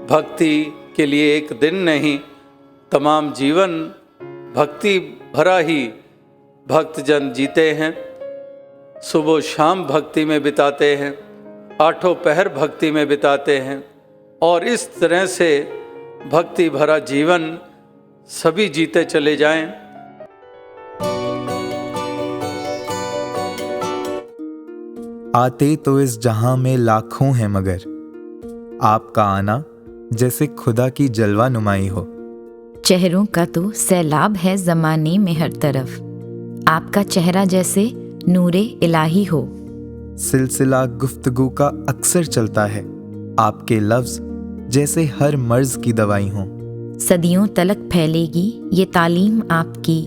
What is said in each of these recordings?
भक्ति के लिए एक दिन नहीं, तमाम जीवन भक्ति भरा ही भक्तजन जीते हैं। सुबह शाम भक्ति में बिताते हैं, आठों पहर भक्ति में बिताते हैं और इस तरह से भक्ति भरा जीवन सभी जीते चले जाएं। आते तो इस जहां में लाखों हैं मगर आपका आना जैसे खुदा की जलवा नुमाई हो। चेहरों का तो सैलाब है ज़माने में हर तरफ, आपका चेहरा जैसे नूरे इलाही हो। सिलसिला गुफ्तगू का अक्सर चलता है, आपके लफ्ज जैसे हर मर्ज की दवाई हो। सदियों तलक फैलेगी ये तालीम आपकी,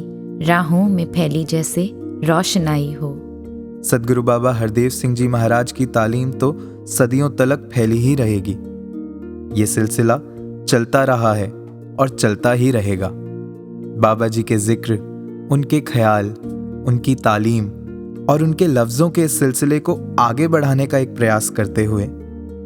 राहों में फैली जैसे रोशनाई हो। सदगुरु बाबा हरदेव सिंह जी महाराज की तालीम तो सदियों तलक फैली ही रहेगी। ये सिलसिला चलता रहा है और चलता ही रहेगा। बाबा जी के जिक्र, उनके ख्याल, उनकी तालीम और उनके लफ्ज़ों के इस सिलसिले को आगे बढ़ाने का एक प्रयास करते हुए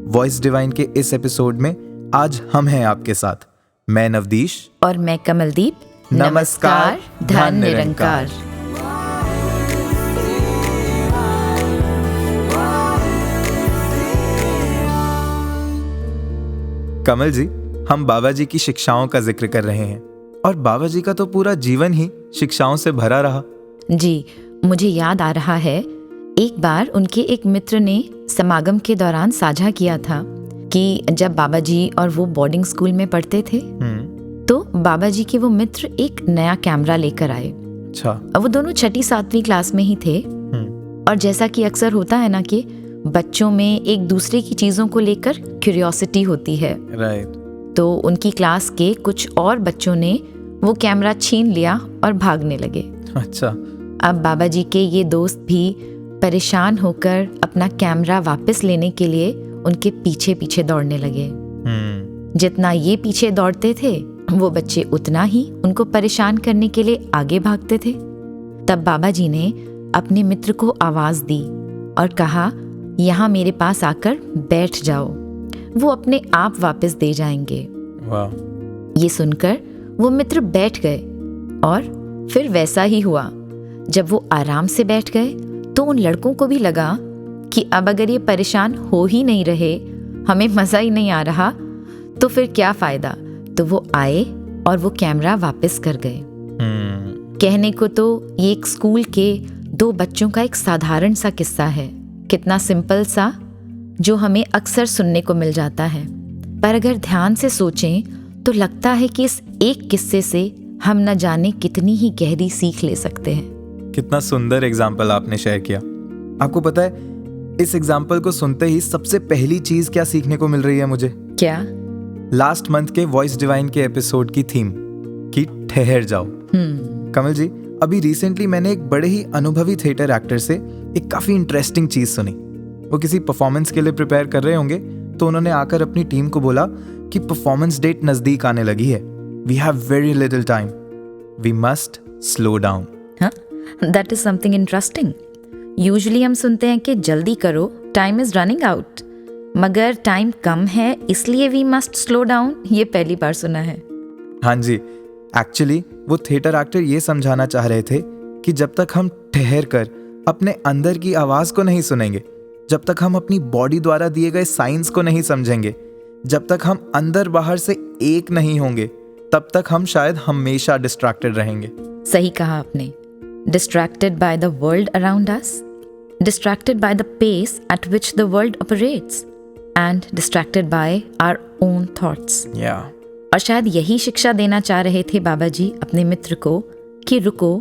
वॉइस डिवाइन के इस एपिसोड में आज हम हैं आपके साथ। मैं नवदीश और मैं कमलदीप। नमस्कार, धन निरंकार। कमल जी, हम बाबा जी की शिक्षाओं का जिक्र कर रहे हैं और बाबा जी का तो पूरा जीवन ही शिक्षाओं से भरा रहा। जी, मुझे याद आ रहा है, एक बार उनके एक मित्र ने समागम के दौरान साझा किया था कि जब बाबा जी और वो बोर्डिंग स्कूल में पढ़ते थे तो बाबा जी के वो मित्र एक नया कैमरा लेकर आए। अच्छा। अब वो दोनों 6ठी 7वीं क्लास में ही थे और जैसा कि अक्सर होता है ना कि बच्चों में एक दूसरे की चीज़ों को लेकर क्यूरियोसिटी होती है। राइट। तो उनकी क्लास के कुछ और बच्चों ने वो कैमरा छीन लिया और भागने लगे। अच्छा। अब बाबा जी के ये दोस्त भी परेशान होकर अपना कैमरा वापस लेने के लिए उनके पीछे पीछे दौड़ने लगे। जितना ये पीछे दौड़ते थे वो बच्चे उतना ही उनको परेशान करने के लिए आगे भागते थे। तब बाबा जी ने अपने मित्र को आवाज दी और कहा, यहाँ मेरे पास आकर बैठ जाओ, वो अपने आप वापस दे जाएंगे। वाह। ये सुनकर वो मित्र बैठ गए और फिर वैसा ही हुआ। जब वो आराम से बैठ गए तो उन लड़कों को भी लगा कि अब अगर ये परेशान हो ही नहीं रहे, हमें मज़ा ही नहीं आ रहा, तो फिर क्या फ़ायदा। तो वो आए और वो कैमरा वापस कर गए। कहने को तो ये एक स्कूल के 2 बच्चों का एक साधारण सा किस्सा है, कितना सिंपल सा, जो हमें अक्सर सुनने को मिल जाता है, पर अगर ध्यान से सोचें तो लगता है कि इस एक किस्से से हम न जाने कितनी ही गहरी सीख ले सकते हैं। कितना सुंदर एग्जाम्पल आपने शेयर किया। आपको पता है, इस एग्जाम्पल को सुनते ही सबसे पहली चीज क्या सीखने को मिल रही है मुझे? क्या? लास्ट मंथ के वॉइस डिवाइन के एपिसोड की थीम कि ठहर जाओ। कमल जी, अभी रिसेंटली मैंने एक बड़े ही अनुभवी थिएटर एक्टर से एक काफी इंटरेस्टिंग चीज सुनी। वो किसी परफॉर्मेंस के लिए प्रिपेयर कर रहे होंगे तो उन्होंने आकर अपनी टीम को बोला कि परफॉर्मेंस डेट नजदीक आने लगी है, we have very little time, we must slow down. That is something interesting. Usually हम सुनते हैं कि जल्दी करो, टाइम इज रनिंग आउट, मगर टाइम कम है इसलिए वी मस्ट स्लो डाउन, ये पहली बार सुना है। हाँ जी, एक्चुअली वो थिएटर एक्टर ये समझाना चाह रहे थे कि जब तक हम ठहर कर अपने अंदर की आवाज को नहीं सुनेंगे, जब तक हम अपनी बॉडी द्वारा दिए गए साइंस को नहीं समझेंगे, जब तक हम अंदर बाहर से एक नहीं होंगे, तब तक हम शायद हमेशा डिस्ट्रैक्टेड रहेंगे। सही कहा आपने। Distracted by the world around us, distracted by the pace at which the world operates and distracted by our own thoughts. और शायद यही शिक्षा देना चाह रहे थे बाबा जी अपने मित्र को कि रुको,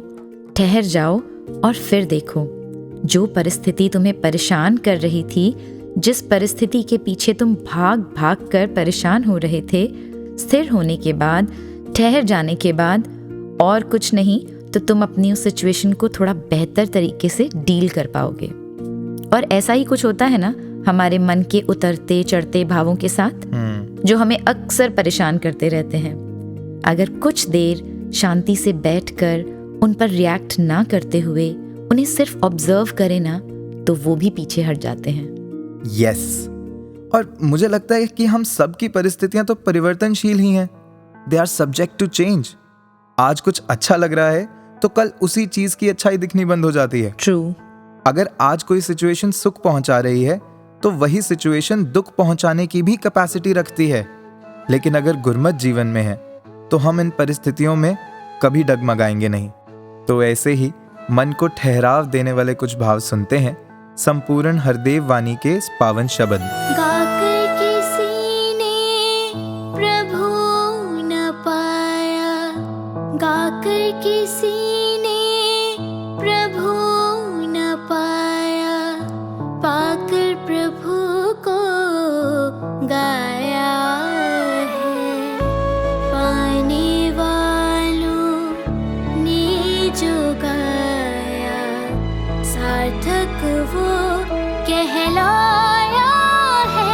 ठहर जाओ और फिर देखो। जो परिस्थिति तुम्हें परेशान कर रही थी, जिस परिस्थिति के पीछे तुम भाग भाग कर परेशान हो रहे थे, स्थिर होने के बाद, ठहर जाने के बाद और कुछ नहीं तो तुम अपनी उस सिचुएशन को थोड़ा बेहतर तरीके से डील कर पाओगे। और ऐसा ही कुछ होता है ना हमारे मन के उतरते चढ़ते भावों के साथ, जो हमें अक्सर परेशान करते रहते हैं। अगर कुछ देर शांति से बैठकर उन पर रिएक्ट ना करते हुए उन्हें सिर्फ ऑब्जर्व करें ना, तो वो भी पीछे हट जाते हैं। यस। और मुझे लगता है कि हम सब की परिस्थितियां तो परिवर्तनशील ही हैं। They are subject to change. आज कुछ अच्छा लग रहा है तो कल उसी चीज की अच्छाई दिखनी बंद हो जाती है। True. अगर आज कोई सिचुएशन सुख पहुंचा रही है तो वही सिचुएशन दुख पहुंचाने की भी कैपेसिटी रखती है। लेकिन अगर गुरमत जीवन में है तो हम इन परिस्थितियों में कभी डगमगाएंगे नहीं। तो ऐसे ही मन को ठहराव देने वाले कुछ भाव सुनते हैं संपूर्ण हरदेव वाणी के इस पावन शब्द में। गाकर किसी ने प्रभु न पाया, गाकर किसी ने प्रभु न पाया, पाकर प्रभु को गाया है। पाने वालों ने जो गाया, सार्थक वो कहलाया है।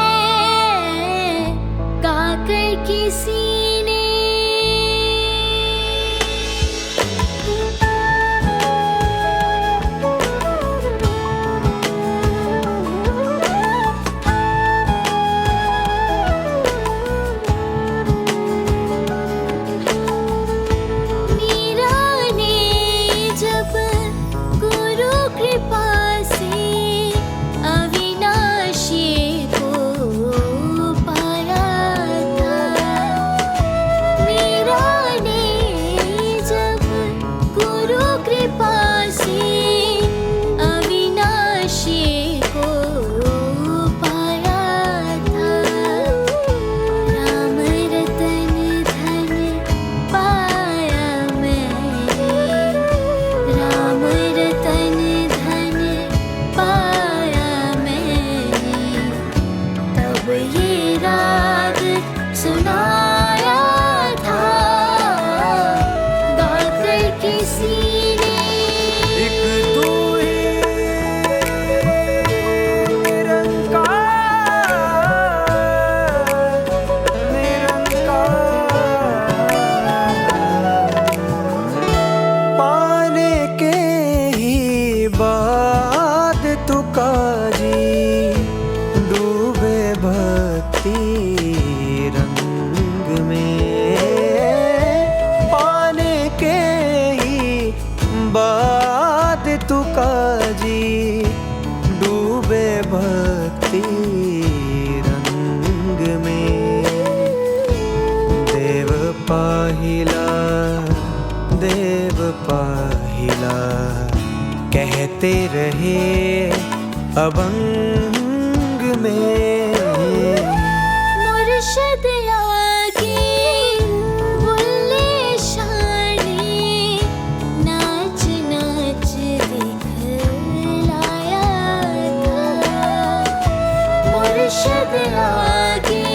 गाकर किसी ने मीरा ने जब गुरु कृपा से अविनाशी को पाया था। मीरा ने जब गुरु कृपा से अविनाशी को पाया था। राम रतन धन पाया मैंने, राम रतन धन पाया मैंने, तब ये राग सुनाया था। गाकर किसी ने पाने के ही बाद तू काजी, डूबे भक्ति रंग में। पाने के ही बाद तू काजी, डूबे भक्ति रंग में। देव पाहिला, देव पाहिला, कहते रहे अभंग में। मुर्शद आगे बुल्ले शाने, नाच नाच दिखलाया था। मुर्शद आगे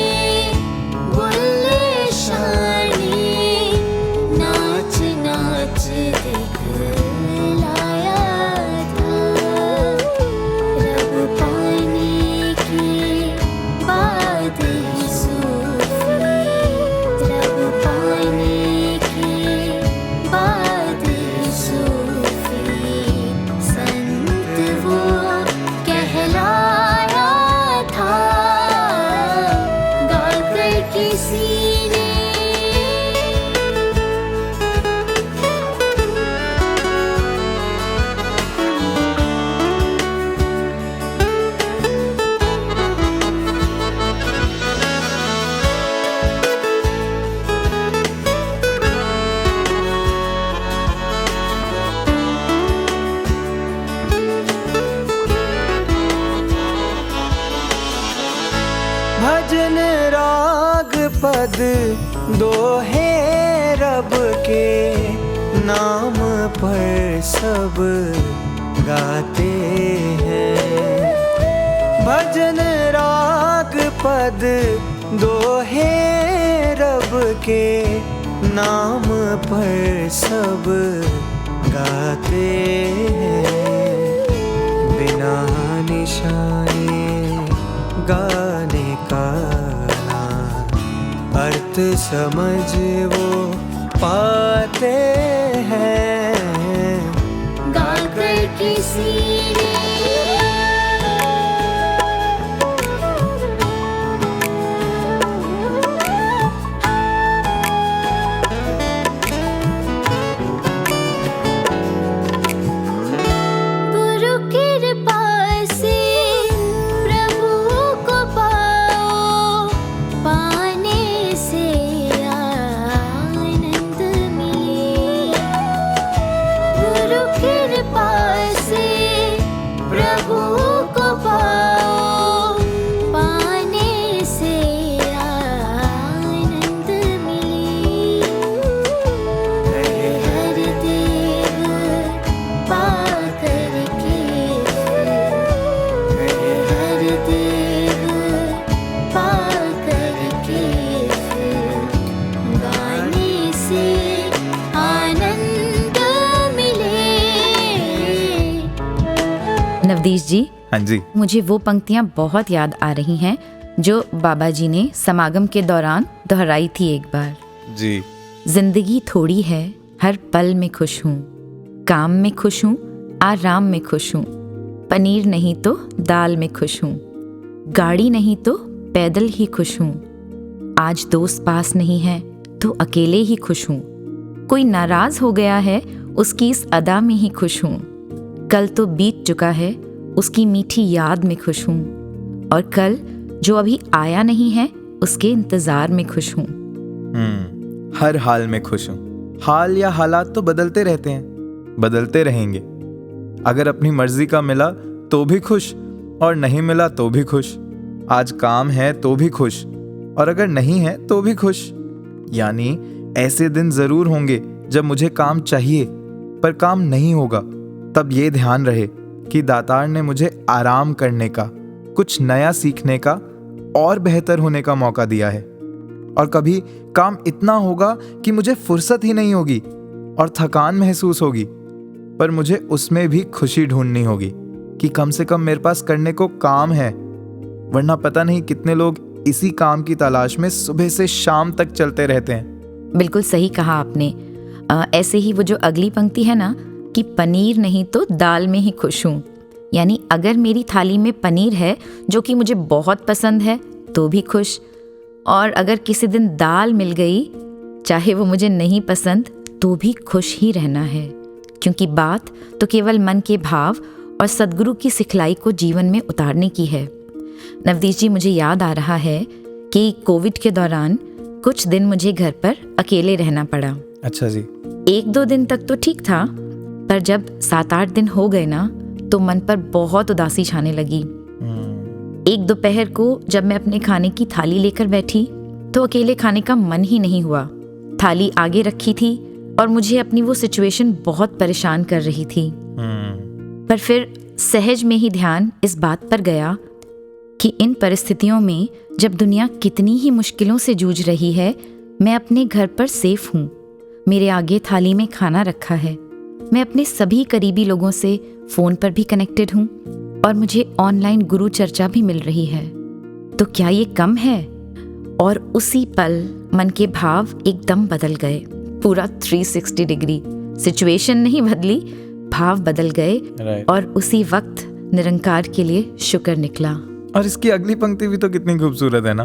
बुल्ले शाने, नाच नाच दिखलाया था। रब पाने के बाद ही सूफी, रब पाने के बाद ही सूफी, संत वो कहलाया था। गाकर किसी ने भजन राग पद दोहे रब के, नाम पर सब गाते हैं। भजन राग पद दोहे रब के, नाम पर सब गाते हैं। बिना निशाने गाने का ना अर्थ समझ वो पाते हैं। गाकर किसी ने नवदीश जी, हाँ जी। मुझे वो पंक्तियां बहुत याद आ रही हैं जो बाबा जी ने समागम के दौरान दोहराई थी एक बार। जी। जिंदगी थोड़ी है, हर पल में खुश हूँ, काम में खुश हूँ, आराम में खुश हूँ, पनीर नहीं तो दाल में खुश हूँ, गाड़ी नहीं तो पैदल ही खुश हूँ, आज दोस्त पास नहीं है तो अकेले ही खुश हूँ, कोई नाराज हो गया है उसकी इस अदा में ही खुश हूँ, कल तो बीत चुका है उसकी मीठी याद में खुश हूँ, और कल जो अभी आया नहीं है उसके इंतजार में खुश हूँ। हर हाल में खुश हूँ। हाल या हालात तो बदलते रहते हैं, बदलते रहेंगे। अगर अपनी मर्जी का मिला तो भी खुश, और नहीं मिला तो भी खुश। आज काम है तो भी खुश, और अगर नहीं है तो भी खुश। यानी ऐसे दिन जरूर होंगे जब मुझे काम चाहिए पर काम नहीं होगा, तब ये ध्यान रहे कि दातार ने मुझे आराम करने का, कुछ नया सीखने का और बेहतर होने का मौका दिया है। और कभी काम इतना होगा कि मुझे फुर्सत ही नहीं होगी और थकान महसूस होगी, पर मुझे उसमें भी खुशी ढूंढनी होगी कि कम से कम मेरे पास करने को काम है। वरना पता नहीं कितने लोग इसी काम की तलाश में सुबह से शाम तक चलते रहते हैं। बिल्कुल सही कहा आपने। ऐसे ही वो जो अगली पंक्ति है ना कि पनीर नहीं तो दाल में ही खुश हूँ, यानी अगर मेरी थाली में पनीर है जो कि मुझे बहुत पसंद है तो भी खुश, और अगर किसी दिन दाल मिल गई चाहे वो मुझे नहीं पसंद तो भी खुश ही रहना है, क्योंकि बात तो केवल मन के भाव और सद्गुरु की सिखलाई को जीवन में उतारने की है। नवदीश जी, मुझे याद आ रहा है कि कोविड के दौरान कुछ दिन मुझे घर पर अकेले रहना पड़ा। अच्छा जी। 1-2 दिन तक तो ठीक था, पर जब 7-8 दिन हो गए ना तो मन पर बहुत उदासी छाने लगी। एक दोपहर को जब मैं अपने खाने की थाली लेकर बैठी तो अकेले खाने का मन ही नहीं हुआ। थाली आगे रखी थी और मुझे अपनी वो सिचुएशन बहुत परेशान कर रही थी। पर फिर सहज में ही ध्यान इस बात पर गया कि इन परिस्थितियों में जब दुनिया कितनी ही मुश्किलों से जूझ रही है, मैं अपने घर पर सेफ हूँ। मेरे आगे थाली में खाना रखा है, मैं अपने सभी करीबी लोगों से फ़ोन पर भी कनेक्टेड हूँ और मुझे ऑनलाइन गुरु चर्चा भी मिल रही है। तो क्या ये कम है? और उसी पल मन के भाव एकदम बदल गए, पूरा 360 डिग्री। सिचुएशन नहीं बदली, भाव बदल गए और उसी वक्त निरंकार के लिए शुक्र निकला। और इसकी अगली पंक्ति भी तो कितनी खूबसूरत है ना।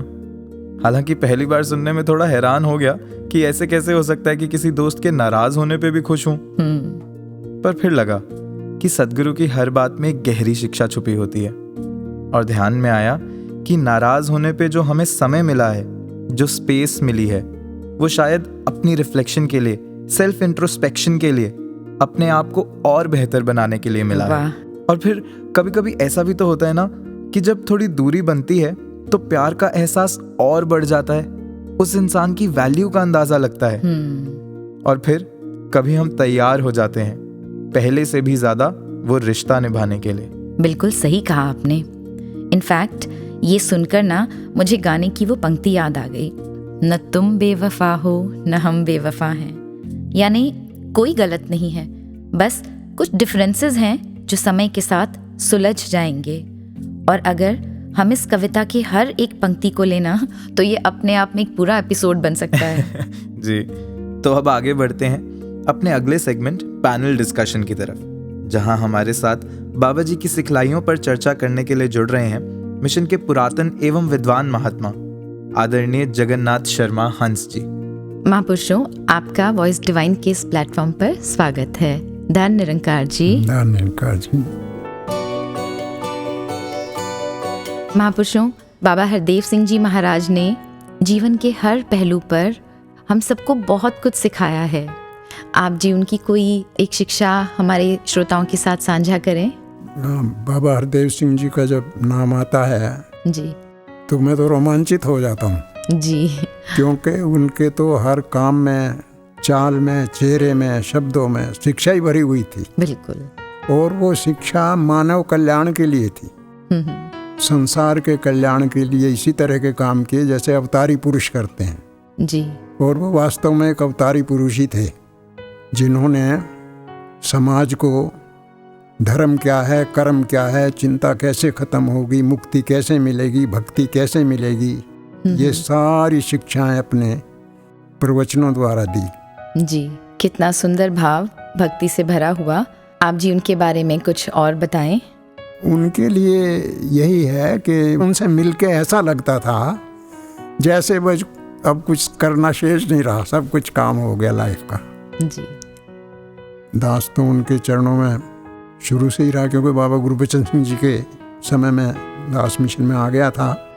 हालांकि पहली बार सुनने में थोड़ा हैरान हो गया कि ऐसे कैसे हो सकता है कि किसी दोस्त के नाराज होने पे भी खुश हूं। पर फिर लगा कि सद्गुरु की हर बात में एक गहरी शिक्षा छुपी होती है, और ध्यान में आया कि नाराज होने पे जो हमें समय मिला है, जो स्पेस मिली है, वो शायद अपनी रिफ्लेक्शन के लिए, सेल्फ इंट्रोस्पेक्शन के लिए, अपने आप को और बेहतर बनाने के लिए मिला है। और फिर कभी कभी ऐसा भी तो होता है ना कि जब थोड़ी दूरी बनती है तो प्यार का एहसास और बढ़ जाता है, उस इंसान की वैल्यू का अंदाजा लगता है। और फिर कभी हम तैयार हो जाते हैं पहले से भी ज्यादा वो रिश्ता निभाने के लिए। बिल्कुल सही कहा आपने। इनफैक्ट ये सुनकर ना मुझे गाने की वो पंक्ति याद आ गई, न तुम बेवफा हो न हम बेवफा हैं। यानी कोई गलत नहीं है, बस कुछ डिफरेंसेस हैं जो समय के साथ सुलझ जाएंगे। और अगर हम इस कविता की हर एक पंक्ति को लेना तो ये अपने आप में एक पूरा एपिसोड बन सकता है। जी, तो अब आगे बढ़ते हैं अपने अगले सेगमेंट पैनल डिस्कशन की तरफ, जहां हमारे साथ बाबा जी की सिखलाइयों पर चर्चा करने के लिए जुड़ रहे हैं मिशन के पुरातन एवं विद्वान महात्मा आदरणीय जगन्नाथ शर्मा हंस जी। महापुरुषों, आपका वॉइस डिवाइन के इस प्लेटफॉर्म पर स्वागत है। धन निरंकार जी। धन निरंकार जी। महापुरुषों, बाबा हरदेव सिंह जी महाराज ने जीवन के हर पहलू पर हम सबको बहुत कुछ सिखाया है। आप जी उनकी कोई एक शिक्षा हमारे श्रोताओं के साथ साझा करें। बाबा हरदेव सिंह जी का जब नाम आता है जी तो मैं तो रोमांचित हो जाता हूँ जी, क्योंकि उनके तो हर काम में, चाल में, चेहरे में, शब्दों में शिक्षा ही भरी हुई थी। बिल्कुल। और वो शिक्षा मानव कल्याण के लिए थी, संसार के कल्याण के लिए इसी तरह के काम किए जैसे अवतारी पुरुष करते हैं जी। और वो वास्तव में एक अवतारी पुरुष ही थे, जिन्होंने समाज को धर्म क्या है, कर्म क्या है, चिंता कैसे खत्म होगी, मुक्ति कैसे मिलेगी, भक्ति कैसे मिलेगी, ये सारी शिक्षाएं अपने प्रवचनों द्वारा दी। जी, कितना सुंदर भाव भक्ति से भरा हुआ। आप जी उनके बारे में कुछ और बताएं। उनके लिए यही है कि उनसे मिलके ऐसा लगता था जैसे बस अब कुछ करना शेष नहीं रहा, सब कुछ काम हो गया लाइफ का। जी, दास तो उनके चरणों में शुरू से ही रहा, क्योंकि बाबा गुरबचन सिंह जी के समय में दास मिशन में आ गया था।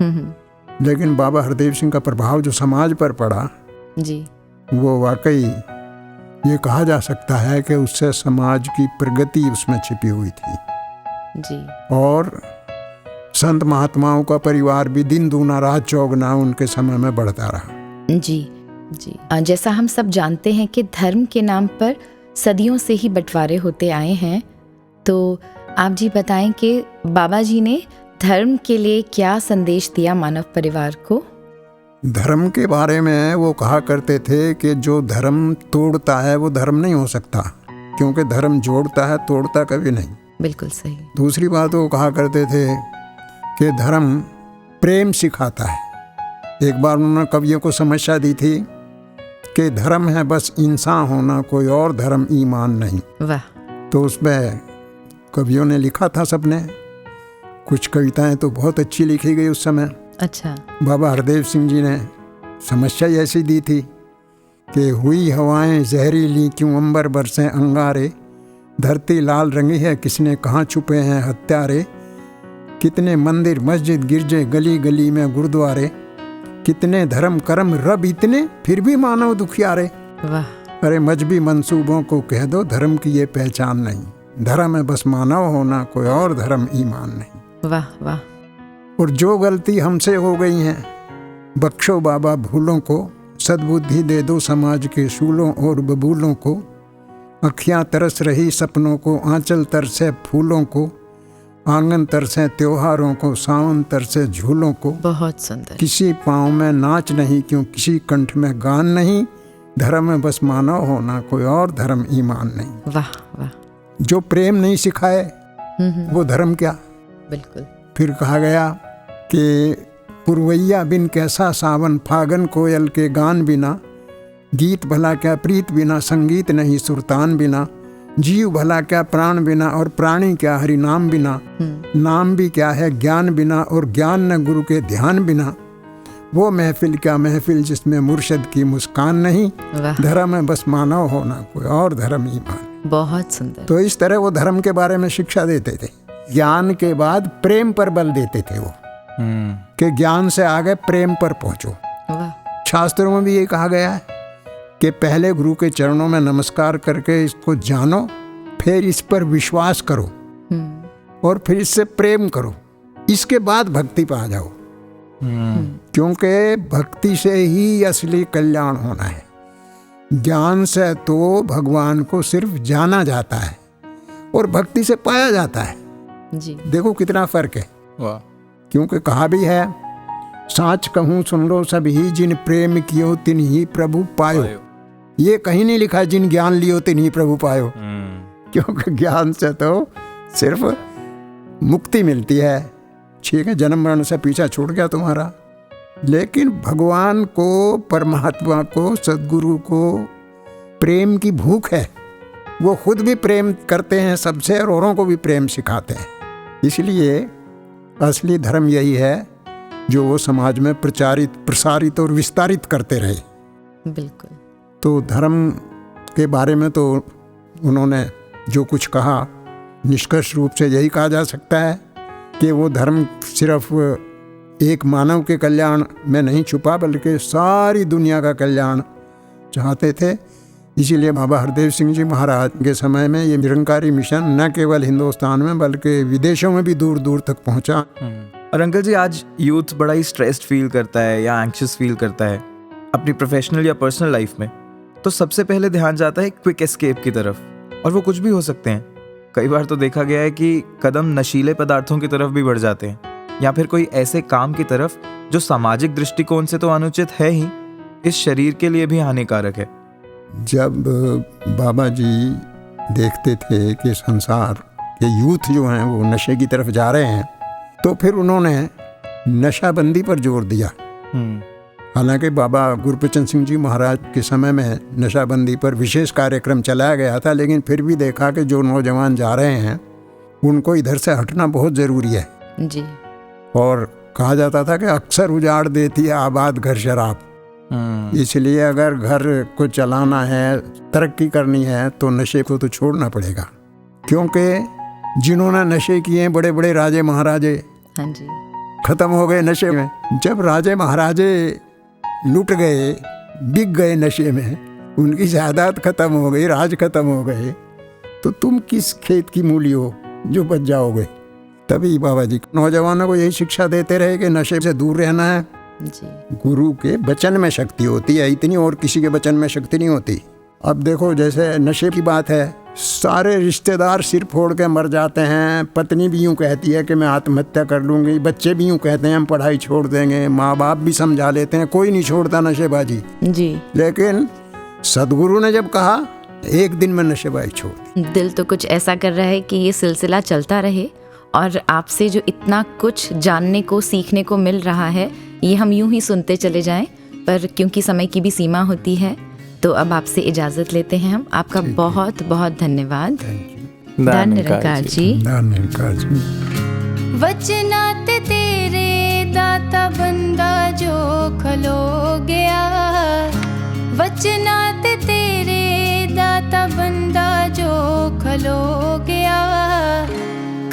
लेकिन बाबा हरदेव सिंह का प्रभाव जो समाज पर पड़ा, जी, वो वाकई ये कहा जा सकता है कि उससे समाज की प्रगति उसमें छिपी हुई थी। जी, और संत महात्माओं का परिवार भी दिन दूना रात चौगुना उनके समय में बढ़ता रहा। जी, जी। जैसा हम सब जानते हैं कि धर्म के नाम पर सदियों से ही बंटवारे होते आए हैं, तो आप जी बताएं कि बाबा जी ने धर्म के लिए क्या संदेश दिया मानव परिवार को? धर्म के बारे में वो कहा करते थे कि जो धर्म तोड़ता है वो धर्म नहीं हो सकता, क्योंकि धर्म जोड़ता है, तोड़ता कभी नहीं। बिल्कुल सही। दूसरी बात वो कहा करते थे कि धर्म प्रेम सिखाता है। एक बार उन्होंने कवियों को समस्या दी थी कि धर्म है बस इंसान होना, कोई और धर्म ईमान नहीं। वाह। तो उसमें कवियों ने लिखा था सबने, कुछ कविताएं तो बहुत अच्छी लिखी गई उस समय। अच्छा। बाबा हरदेव सिंह जी ने समस्या ऐसी दी थी कि हुई हवाएं जहरीली क्यों अंबर बरसें अंगारे, धरती लाल रंगी है किसने कहाँ छुपे हैं हत्यारे, कितने मंदिर मस्जिद गिरजे गली गली में गुरुद्वारे, कितने धर्म कर्म रब इतने फिर भी मानव दुखियारे। वाह। अरे मजहबी मंसूबों को कह दो धर्म की ये पहचान नहीं, धर्म है बस मानव होना, कोई और धर्म ईमान नहीं। वाह वाह। और जो गलती हमसे हो गई हैं बख्शो बाबा भूलों को, सद्बुद्धि दे दो समाज के शूलों और बबूलों को, अखियाँ तरस रही सपनों को, आंचल तरसे फूलों को, आंगन तरसे त्योहारों को, सावन तरसे झूलों को। बहुत सुंदर। किसी पाँव में नाच नहीं क्यों, किसी कंठ में गान नहीं, धर्म है बस मानव होना, कोई और धर्म ईमान नहीं। वाह वाह। जो प्रेम नहीं सिखाए वो धर्म क्या। बिल्कुल। फिर कहा गया कि पुरवैया बिन कैसा सावन, फागन कोयल के गान बिना, गीत भला क्या प्रीत बिना, संगीत नहीं सुरतान बिना, जीव भला क्या प्राण बिना, और प्राणी क्या हरि नाम बिना, नाम भी क्या है ज्ञान बिना, और ज्ञान न गुरु के ध्यान बिना, वो महफिल क्या महफिल जिसमें मुर्शद की मुस्कान नहीं, धर्म है बस मानव होना, कोई और धर्म ईमान। बहुत सुंदर। तो इस तरह वो धर्म के बारे में शिक्षा देते थे। ज्ञान के बाद प्रेम पर बल देते थे वो, कि ज्ञान से आगे प्रेम पर पहुंचो। वाह। शास्त्रों में भी ये कहा गया है कि पहले गुरु के चरणों में नमस्कार करके इसको जानो, फिर इस पर विश्वास करो और फिर इससे प्रेम करो, इसके बाद भक्ति पे आ जाओ। क्योंकि भक्ति से ही असली कल्याण होना है। ज्ञान से तो भगवान को सिर्फ जाना जाता है और भक्ति से पाया जाता है। जी। देखो कितना फर्क है। वाह। क्योंकि कहा भी है, साच कहूँ सुन लो सब ही, जिन प्रेम कियो तिन ही प्रभु पायो। ये कहीं नहीं लिखा जिन ज्ञान लियो तिन ही प्रभु पायो, क्योंकि ज्ञान से तो सिर्फ मुक्ति मिलती है। ठीक है, जन्म मरण से पीछा छूट गया तुम्हारा, लेकिन भगवान को, परमात्मा को, सद्गुरु को प्रेम की भूख है। वो खुद भी प्रेम करते हैं सबसे और औरों को भी प्रेम सिखाते हैं। इसलिए असली धर्म यही है जो वो समाज में प्रचारित, प्रसारित और विस्तारित करते रहे। बिल्कुल। तो धर्म के बारे में तो उन्होंने जो कुछ कहा, निष्कर्ष रूप से यही कहा जा सकता है कि वो धर्म सिर्फ एक मानव के कल्याण में नहीं छुपा, बल्कि सारी दुनिया का कल्याण चाहते थे। इसीलिए बाबा हरदेव सिंह जी महाराज के समय में ये निरंकारी मिशन न केवल हिंदुस्तान में बल्कि विदेशों में भी दूर दूर तक पहुंचा। और अंकल जी, आज यूथ बड़ा ही स्ट्रेस्ड फील करता है या एंक्शियस फील करता है अपनी प्रोफेशनल या पर्सनल लाइफ में, तो सबसे पहले ध्यान जाता है क्विक एस्केप की तरफ, और वो कुछ भी हो सकते हैं। कई बार तो देखा गया है कि कदम नशीले पदार्थों की तरफ भी बढ़ जाते हैं, या फिर कोई ऐसे काम की तरफ जो सामाजिक दृष्टिकोण से तो अनुचित है ही, इस शरीर के लिए भी हानिकारक है। जब बाबा जी देखते थे कि संसार ये यूथ जो हैं वो नशे की तरफ जा रहे हैं, तो फिर उन्होंने नशाबंदी पर जोर दिया। हालांकि बाबा गुरबचन सिंह जी महाराज के समय में नशाबंदी पर विशेष कार्यक्रम चलाया गया था, लेकिन फिर भी देखा कि जो नौजवान जा रहे हैं उनको इधर से हटना बहुत ज़रूरी है जी। और कहा जाता था कि अक्सर उजाड़ देती है आबाद घर शराब। इसलिए अगर घर को चलाना है, तरक्की करनी है, तो नशे को तो छोड़ना पड़ेगा, क्योंकि जिन्होंने नशे किए बड़े बड़े राजे महाराजे हाँ जी। खत्म हो गए नशे में। जब राजे महाराजे लुट गए, बिक गए नशे में, उनकी जायदाद खत्म हो गई, राज खत्म हो गए, तो तुम किस खेत की मूली हो जो बच जाओगे। तभी बाबा जी नौजवानों को यही शिक्षा देते रहे कि नशे से दूर रहना है। जी। गुरु के वचन में शक्ति होती है इतनी, और किसी के वचन में शक्ति नहीं होती। अब देखो जैसे नशे की बात है, सारे रिश्तेदार सिर फोड़ के मर जाते हैं, पत्नी भी यूँ कहती है कि मैं आत्महत्या कर लूँगी, बच्चे भी यूँ कहते हैं हम पढ़ाई छोड़ देंगे, माँ बाप भी समझा लेते हैं, कोई नहीं छोड़ता नशेबाजी जी। लेकिन सदगुरु ने जब कहा एक दिन में नशेबाजी छोड़ दी। दिल तो कुछ ऐसा कर रहा है कि ये सिलसिला चलता रहे और आपसे जो इतना कुछ जानने को सीखने को मिल रहा है ये हम यूं ही सुनते चले जाएं, पर क्योंकि समय की भी सीमा होती है तो अब आपसे इजाज़त लेते हैं हम। आपका बहुत बहुत धन्यवाद। धन निरंकार जी। निरंकार जी। वचनात तेरे दाता बंदा जो खलो गया, वचनात तेरे दाता बंदा जो खलो गया,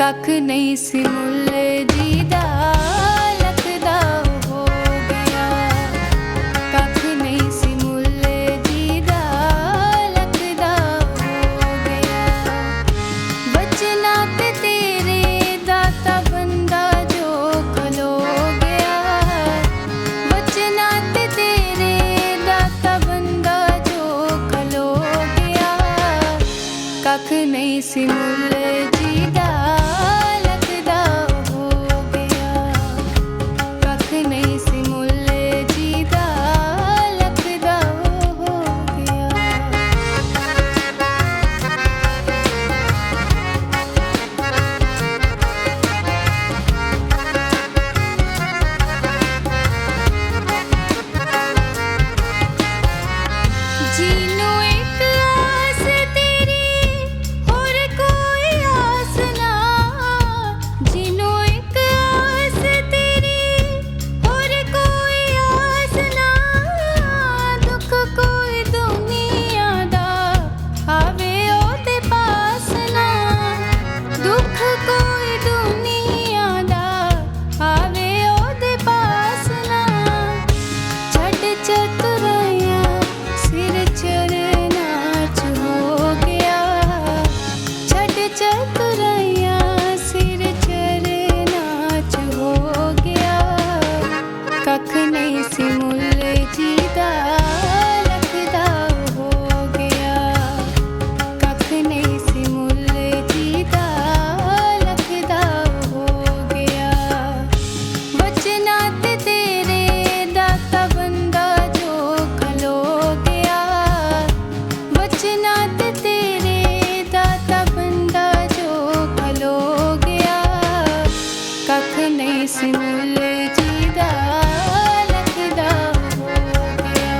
कख नहीं सी मुल जीदा लखदा हो गया, कख नहीं सी मुल जीदा लखदा हो गया। वचनात तेरे दाता बंदा जो खलो गया, वचनात तेरे दाता बंदा जो खलो गया, कख नहीं सी मुल जीदा लखदा हो गया, कख नहीं सी मुल जीदा लखदा हो गया। जीनो एक आस तेरी और कोई आस ना, जीनो एक आस तेरी और कोई आस ना, दुख कोई दुनिया दा आवे ओदे पास ना, दुख कोई दुनिया दा आवे ओदे पास ना, छड़ चतुराइया सिर चरना च हो गया, छड़ चतुराइया सिर चरना च हो गया, कख नहीं सी मुल जीदा लखदा हो गया, कख नहीं सी मुल जीदा लखदा हो गया। वचनात तेरे दाता बंदा जो खलो गया, वचनात तेरे दाता बंदा जो खलो गया, कख नहीं सी मुल जीदा लखदा हो गया,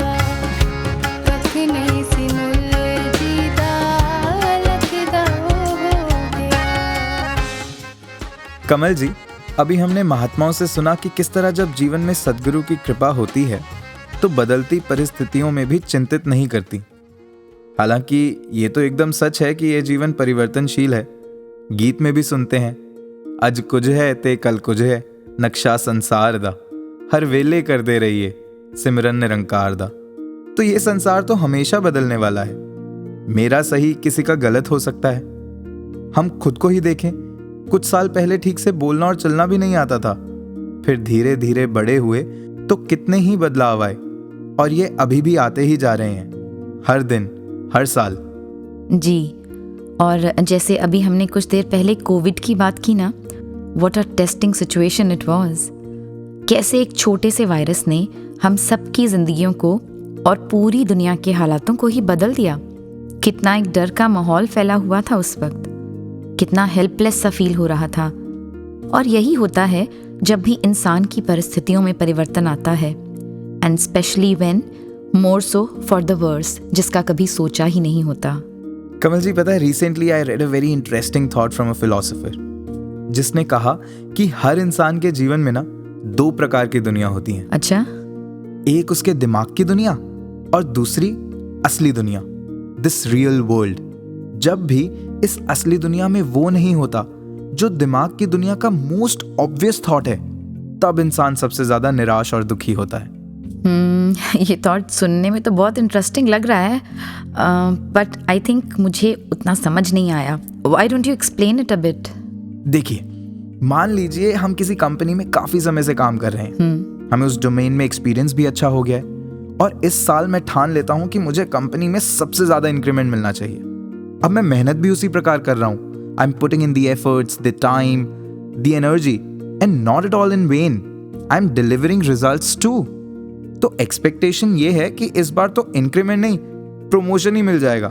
कख नहीं सी मुल जीदा लखदा हो गया। कमल जी, अभी हमने महात्माओं से सुना कि किस तरह जब जीवन में सद्गुरु की कृपा होती है तो बदलती परिस्थितियों में भी चिंतित नहीं करती। हालांकि ये तो एकदम सच है कि ये जीवन परिवर्तनशील है। गीत में भी सुनते हैं, अज कुछ है ते कल कुछ है, नक्शा संसार दा, हर वेले कर दे रहिए सिमरन निरंकार दा। तो ये संसार तो हमेशा बदलने वाला है। मेरा सही किसी का गलत हो सकता है। हम खुद को ही देखें, कुछ साल पहले ठीक से बोलना और चलना भी नहीं आता था, फिर धीरे धीरे बड़े हुए तो कितने ही बदलाव आए, और ये अभी भी आते ही जा रहे हैं, हर दिन हर साल। जी। और जैसे अभी हमने कुछ देर पहले कोविड की बात की ना, what a testing situation it was. कैसे एक छोटे से वायरस ने हम सबकी जिंदगियों को और पूरी दुनिया के हालातों को ही बदल दिया। कितना एक डर का माहौल फैला हुआ था उस वक्त। कितना हेल्पलेस सा फील हो रहा था। और यही होता है जब भी इंसान की परिस्थितियों में परिवर्तन आता है, and specially when more so for the worse, जिसका कभी सोचा ही नहीं होता। कमल जी, पता है, recently I read a very interesting thought from a philosopher, जिसने कहा कि हर इंसान के जीवन में ना 2 प्रकार की दुनिया होती हैं। अच्छा, एक उसके दिमाग की दुनिया और दूसरी असली दुनिया, दिस रियल वर्ल्ड। जब भी इस असली दुनिया में वो नहीं होता जो दिमाग की दुनिया का मोस्ट ऑब्वियस थॉट है, तब इंसान सबसे ज्यादा निराश और दुखी होता है। ये थॉट सुनने में तो बहुत इंटरेस्टिंग लग रहा है, बट आई थिंक मुझे उतना समझ नहीं आया। Why don't you explain it a bit? देखिए, मान लीजिए हम किसी कंपनी में काफी समय से काम कर रहे हैं, हमें उस डोमेन में एक्सपीरियंस भी अच्छा हो गया है, और इस साल मैं ठान लेता हूं कि मुझे कंपनी में सबसे ज्यादा इंक्रीमेंट मिलना चाहिए। अब मैं मेहनत भी उसी प्रकार कर रहा हूं। I am putting in the efforts, the time, the energy, and not at all in vain. I am delivering results too. तो एक्सपेक्टेशन ये है कि इस बार तो इंक्रीमेंट नहीं, प्रमोशन ही मिल जाएगा।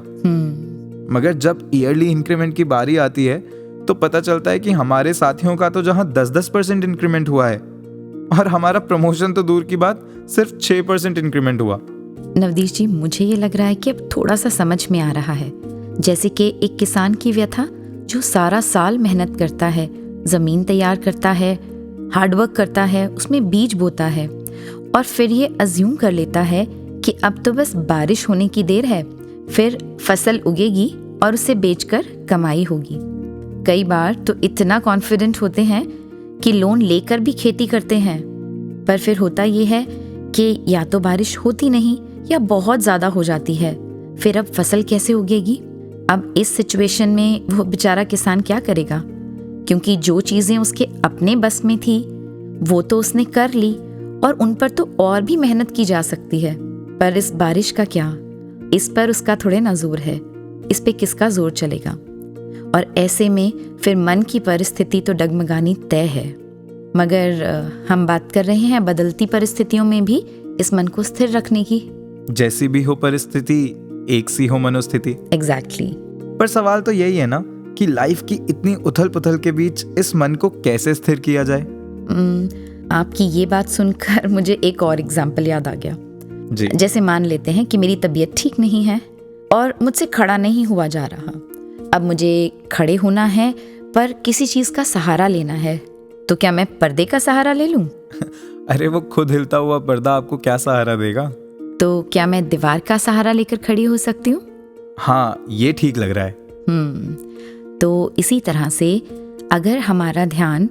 मगर जब ईयरली इंक्रीमेंट की बारी आती है तो पता चलता है कि हमारे साथियों का तो जहां 10% इंक्रीमेंट हुआ है, और हमारा प्रमोशन तो दूर की बात, सिर्फ 6% इंक्रीमेंट हुआ। नवदीश जी, मुझे ये लग रहा है कि अब थोड़ा सा समझ में आ रहा है। जैसे कि एक किसान की व्यथा जो सारा साल मेहनत करता है, जमीन तैयार करता है, हार्डवर्क करता है, उसमें बीज बोता है, और फिर ये अज्यूम कर लेता है कि अब तो बस बारिश होने की देर है, फिर फसल उगेगी और उसे बेचकर कमाई होगी। कई बार तो इतना कॉन्फिडेंट होते हैं कि लोन लेकर भी खेती करते हैं, पर फिर होता ये है कि या तो बारिश होती नहीं या बहुत ज़्यादा हो जाती है, फिर अब फसल कैसे उगेगी? अब इस सिचुएशन में वो बेचारा किसान क्या करेगा? क्योंकि जो चीज़ें उसके अपने बस में थी वो तो उसने कर ली, और उन पर तो और भी मेहनत की जा सकती है, पर इस बारिश का क्या? इस पर उसका थोड़े ना जोर है, इस पे किसका जोर चलेगा? और ऐसे में फिर मन की परिस्थिति तो डगमगानी तय है। मगर हम बात कर रहे हैं बदलती परिस्थितियों में भी इस मन को स्थिर रखने की। जैसी भी हो परिस्थिति, एक सी हो मनोस्थिति। एग्जैक्टली। पर सवाल तो यही है ना कि लाइफ की इतनी उथल पुथल के बीच इस मन को कैसे स्थिर किया जाए। आपकी ये बात सुनकर मुझे एक और एग्जाम्पल याद आ गया जी। जैसे मान लेते हैं कि मेरी तबीयत ठीक नहीं है और मुझसे खड़ा नहीं हुआ जा रहा। अब मुझे खड़े होना है, पर किसी चीज़ का सहारा लेना है, तो क्या मैं पर्दे का सहारा ले लूं? अरे वो खुद हिलता हुआ पर्दा आपको क्या सहारा देगा? तो क्या मैं दीवार का सहारा लेकर खड़ी हो सकती हूँ? हाँ, ये ठीक लग रहा है। तो इसी तरह से अगर हमारा ध्यान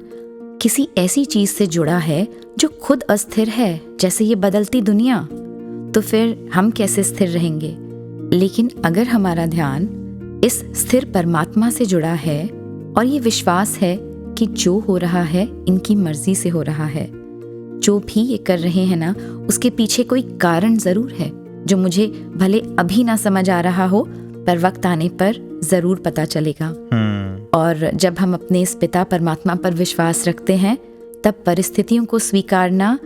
किसी ऐसी चीज से जुड़ा है जो खुद अस्थिर है, जैसे ये बदलती दुनिया, तो फिर हम कैसे स्थिर रहेंगे? लेकिन अगर हमारा ध्यान इस स्थिर परमात्मा से जुड़ा है और ये विश्वास है कि जो हो रहा है इनकी मर्जी से हो रहा है, जो भी ये कर रहे हैं ना, उसके पीछे कोई कारण जरूर है जो मुझे भले अभी ना समझ आ रहा हो, पर वक्त आने पर जरूर पता चलेगा। और जब हम अपने इस पिता परमात्मा पर विश्वास रखते हैं, तब परिस्थितियों को स्वीकारना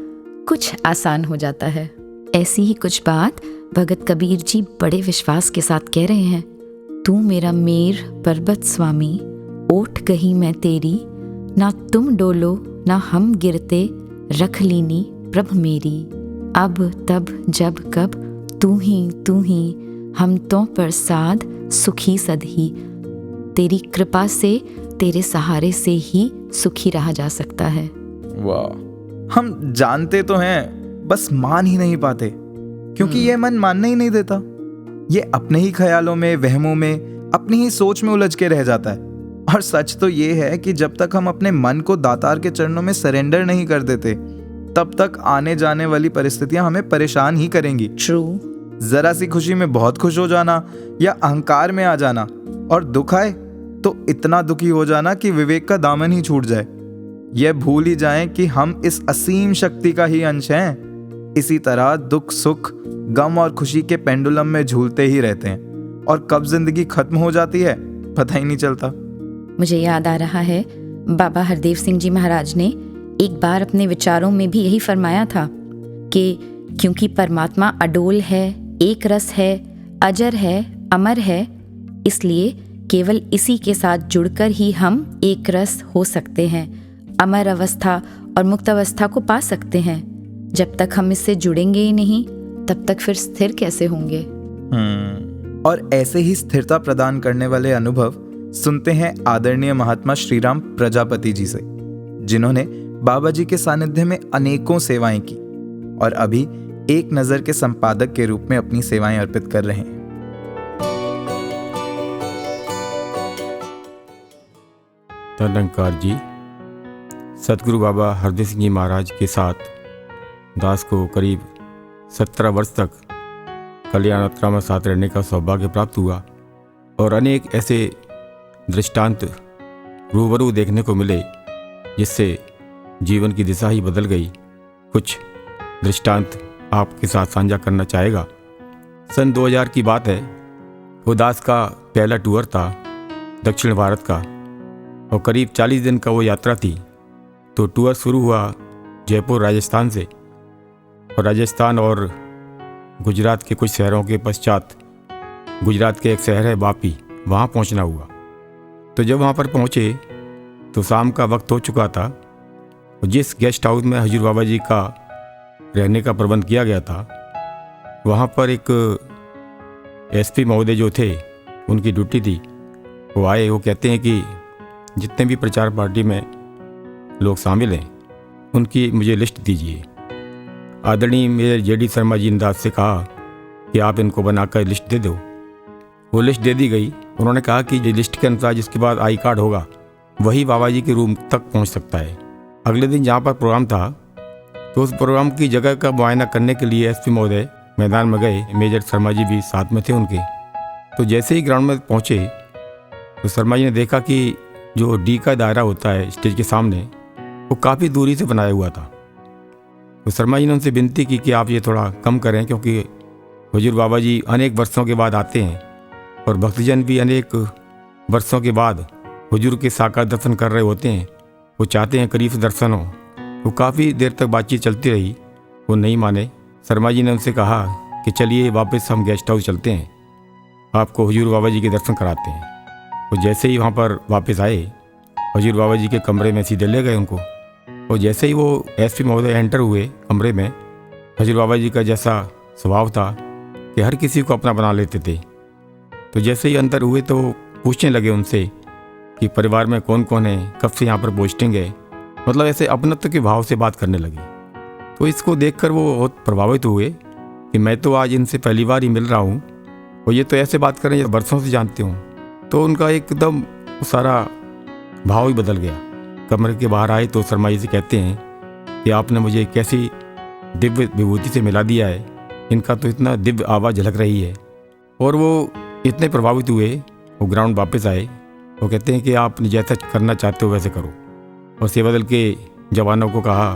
कुछ आसान हो जाता है। ऐसी ही कुछ बात भगत कबीर जी बड़े विश्वास के साथ कह रहे हैं। तू मेरा मेर पर्वत स्वामी, ओट गही मैं तेरी, ना तुम डोलो ना हम गिरते, रख लीनी प्रभ मेरी। अब तब जब कब तू ही हम तो प्रसाद सुखी सदही, तेरी कृपा से तेरे सहारे से ही सुखी रहा जा सकता है। वाह, हम जानते तो हैं, बस मान ही नहीं पाते, क्योंकि ये मन मानने ही नहीं देता। ये अपने ही ख्यालों में, वहमों में, अपनी ही सोच में उलझ के रह जाता है। और सच तो ये है कि जब तक हम अपने मन को दातार के चरणों में सरेंडर नहीं कर देते, तब तक आने जाने वाली परिस्थितियां हमें परेशान ही करेंगी। ट्रू। जरा सी खुशी में बहुत खुश हो जाना या अहंकार में आ जाना, और दुख आए तो इतना दुखी हो जाना कि विवेक का दामन ही छूट जाए। यह भूल ही जाएं कि हम इस असीम शक्ति का ही अंश हैं। इसी तरह दुख सुख, गम और खुशी के पेंडुलम में झूलते ही रहते हैं, और कब जिंदगी खत्म हो जाती है पता ही नहीं चलता। मुझे याद आ रहा है, बाबा हरदेव सिंह जी महाराज ने एक बार अपने विचारों में भी यही फरमाया था कि क्योंकि परमात्मा अडोल है, एक रस है, अजर है, अमर है, इसलिए केवल इसी के साथ जुड़कर ही हम एक रस हो सकते हैं, अमर अवस्था और मुक्त अवस्था को पा सकते हैं। जब तक हम इससे जुड़ेंगे ही नहीं, तब तक फिर स्थिर कैसे होंगे? और ऐसे ही स्थिरता प्रदान करने वाले अनुभव सुनते हैं आदरणीय महात्मा श्रीराम प्रजापति जी से, जिन्होंने बाबा जी के सानिध्य में अनेकों सेवाएं की और अभी एक नज़र के संपादक के रूप में अपनी सेवाएं अर्पित कर रहे हैं। धन्यकार जी। सतगुरु बाबा हरदेव सिंह जी महाराज के साथ दास को करीब 17 वर्ष तक कल्याण यात्रा में साथ रहने का सौभाग्य प्राप्त हुआ और अनेक ऐसे दृष्टांत रूबरू देखने को मिले जिससे जीवन की दिशा ही बदल गई। कुछ दृष्टांत आपके साथ साझा करना चाहेगा। सन 2000 की बात है। वो दास का पहला टूर था दक्षिण भारत का और करीब 40 दिन का वो यात्रा थी। तो टूर शुरू हुआ जयपुर राजस्थान से और राजस्थान और गुजरात के कुछ शहरों के पश्चात गुजरात के एक शहर है वापी, वहाँ पहुँचना हुआ। तो जब वहाँ पर पहुँचे तो शाम का वक्त हो चुका था। जिस गेस्ट हाउस में हजूर बाबा जी का रहने का प्रबंध किया गया था, वहाँ पर एक एसपी महोदय जो थे, उनकी ड्यूटी थी। वो आए, वो कहते हैं कि जितने भी प्रचार पार्टी में लोग शामिल हैं उनकी मुझे लिस्ट दीजिए। आदरणीय मेजर जेडी शर्मा जी ने दास से कहा कि आप इनको बनाकर लिस्ट दे दो। वो लिस्ट दे दी गई। उन्होंने कहा कि ये लिस्ट के अनुसार जिसके बाद आई कार्ड होगा वही बाबा जी के रूम तक पहुंच सकता है। अगले दिन जहाँ पर प्रोग्राम था तो उस प्रोग्राम की जगह का मुआयना करने के लिए एसपी महोदय मैदान में गए। मेजर शर्मा जी भी साथ में थे उनके। तो जैसे ही ग्राउंड में पहुँचे तो शर्मा जी ने देखा कि जो डी का दायरा होता है स्टेज के सामने, वो काफ़ी दूरी से बनाया हुआ था। तो शर्मा जी ने उनसे विनती की कि आप ये थोड़ा कम करें, क्योंकि हुजूर बाबा जी अनेक वर्षों के बाद आते हैं और भक्तजन भी अनेक वर्षों के बाद हुजूर के साकार दर्शन कर रहे होते हैं। वो चाहते हैं करीब से दर्शन हो। वो काफ़ी देर तक बातचीत चलती रही, वो नहीं माने। शर्मा जी ने उनसे कहा कि चलिए वापस हम गेस्ट हाउस चलते हैं, आपको हुजूर बाबा जी के दर्शन कराते हैं। वो जैसे ही वहाँ पर वापस आए, हुजूर बाबा जी के कमरे में सीधे ले गए उनको। और जैसे ही वो एसपी महोदय एंटर हुए कमरे में, हुजूर बाबा जी का जैसा स्वभाव था कि हर किसी को अपना बना लेते थे। तो जैसे ही अंदर हुए तो पूछने लगे उनसे कि परिवार में कौन कौन है, कब से यहाँ पर पोस्टिंग है, मतलब ऐसे अपनत्व के भाव से बात करने लगे। तो इसको देखकर वो बहुत प्रभावित हुए कि मैं तो आज इनसे पहली बार ही मिल रहा हूँ और ये तो ऐसे बात कर रहे हैं बरसों से जानते हूँ। तो उनका एकदम सारा भाव ही बदल गया। कमरे के बाहर आए तो शर्मा जी से कहते हैं कि आपने मुझे कैसी दिव्य विभूति से मिला दिया है, इनका तो इतना दिव्य आवाज़ झलक रही है। और वो इतने प्रभावित हुए, वो ग्राउंड वापस आए। वो कहते हैं कि आप जैसा करना चाहते हो वैसे करो। और सेवा दल के जवानों को कहा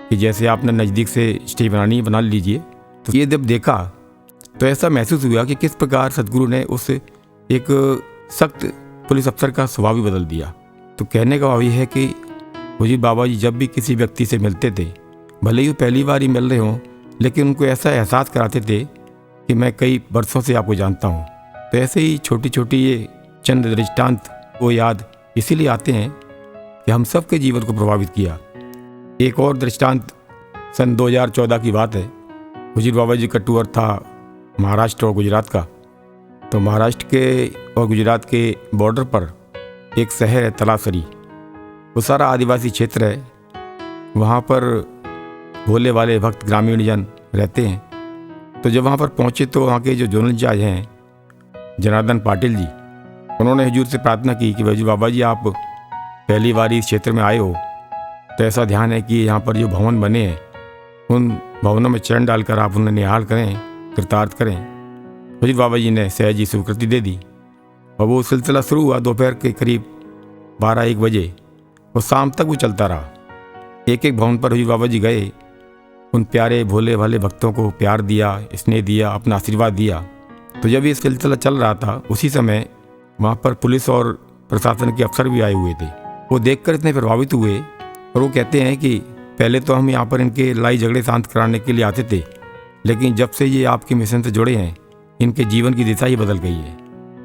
कि जैसे आपने नज़दीक से स्टेज बनानी बना लीजिए। तो ये जब देखा तो ऐसा महसूस हुआ कि किस प्रकार सदगुरु ने उस एक सख्त पुलिस अफसर का स्वभाव ही बदल दिया। तो कहने का भाव ये है कि हुजूर बाबा जी जब भी किसी व्यक्ति से मिलते थे, भले ही वो पहली बार ही मिल रहे हों, लेकिन उनको ऐसा एहसास कराते थे कि मैं कई वर्षों से आपको जानता हूँ। तो ऐसे ही छोटी छोटी ये चंद दृष्टांत वो याद इसीलिए आते हैं कि हम सबके जीवन को प्रभावित किया। एक और दृष्टांत सन 2014 की बात है। हुजूर बाबा जी का टूर था महाराष्ट्र और गुजरात का। तो महाराष्ट्र के और गुजरात के बॉर्डर पर एक शहर है तलासरी। वो सारा आदिवासी क्षेत्र है। वहाँ पर भोले वाले भक्त ग्रामीण जन रहते हैं। तो जब वहाँ पर पहुँचे तो वहाँ के जो जोनल जज हैं जनार्दन पाटिल जी, उन्होंने हुजूर से प्रार्थना की कि हुजूर बाबा जी आप पहली बार इस क्षेत्र में आए हो, तो ऐसा ध्यान है कि यहाँ पर जो भवन बने हैं उन भवनों में चरण डालकर आप उन्हें निहाल करें, कृतार्थ करें। हुजूर बाबा जी ने सहज ही स्वीकृति दे दी और वो सिलसिला शुरू हुआ दोपहर के करीब 12-1 बजे और शाम तक वो चलता रहा। एक एक भवन पर हुजूर बाबा जी गए, उन प्यारे भोले भाले भक्तों को प्यार दिया, स्नेह दिया, अपना आशीर्वाद दिया। तो जब ये सिलसिला चल रहा था उसी समय वहाँ पर पुलिस और प्रशासन के अफसर भी आए हुए थे। वो देखकर इतने प्रभावित हुए और वो कहते हैं कि पहले तो हम यहाँ पर इनके लड़ाई झगड़े शांत कराने के लिए आते थे, लेकिन जब से ये आपके मिशन से जुड़े हैं इनके जीवन की दिशा ही बदल गई है।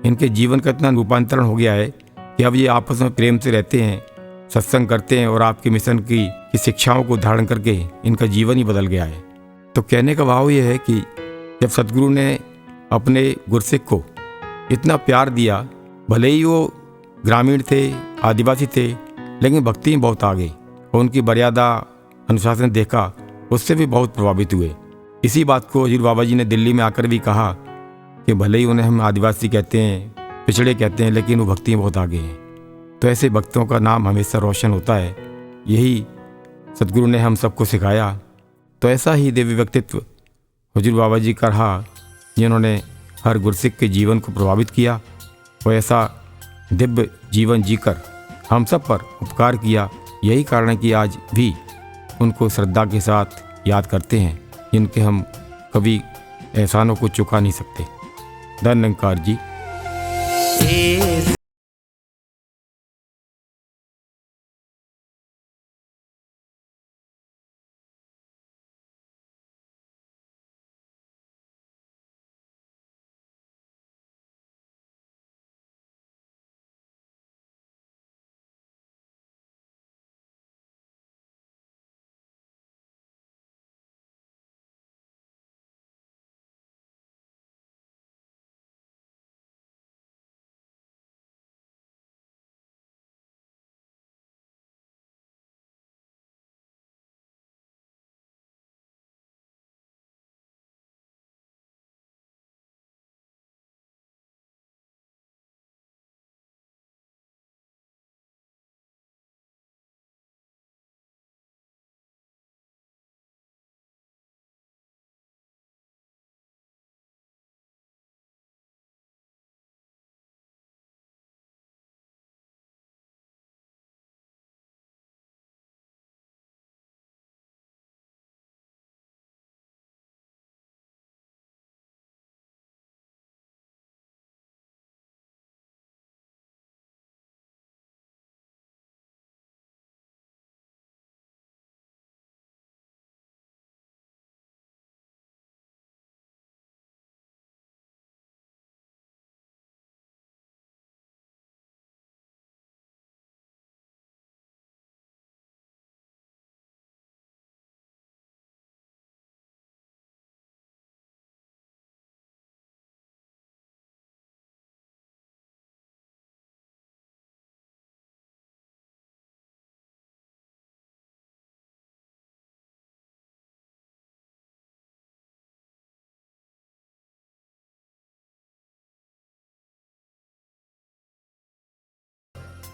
इनके जीवन का इतना रूपांतरण हो गया है कि अब ये आपस में प्रेम से रहते हैं, सत्संग करते हैं और आपके मिशन की शिक्षाओं को धारण करके इनका जीवन ही बदल गया है। तो कहने का भाव ये है कि जब सतगुरु ने अपने गुरसिख को इतना प्यार दिया, भले ही वो ग्रामीण थे, आदिवासी थे, लेकिन भक्ति में बहुत आगे और उनकी मर्यादा अनुशासन देखा, उससे भी बहुत प्रभावित हुए। इसी बात को हजूर बाबा जी ने दिल्ली में आकर भी कहा कि भले ही उन्हें हम आदिवासी कहते हैं, पिछड़े कहते हैं, लेकिन वो भक्ति में बहुत आगे हैं। तो ऐसे भक्तों का नाम हमेशा रोशन होता है, यही सतगुरु ने हम सबको सिखाया। तो ऐसा ही दिव्य व्यक्तित्व हजूर बाबा जी का रहा, जिन्होंने हर गुरसिख के जीवन को प्रभावित किया और ऐसा दिव्य जीवन जीकर हम सब पर उपकार किया। यही कारण है कि आज भी उनको श्रद्धा के साथ याद करते हैं, जिनके हम कभी एहसानों को चुका नहीं सकते। धन निरंकार जी।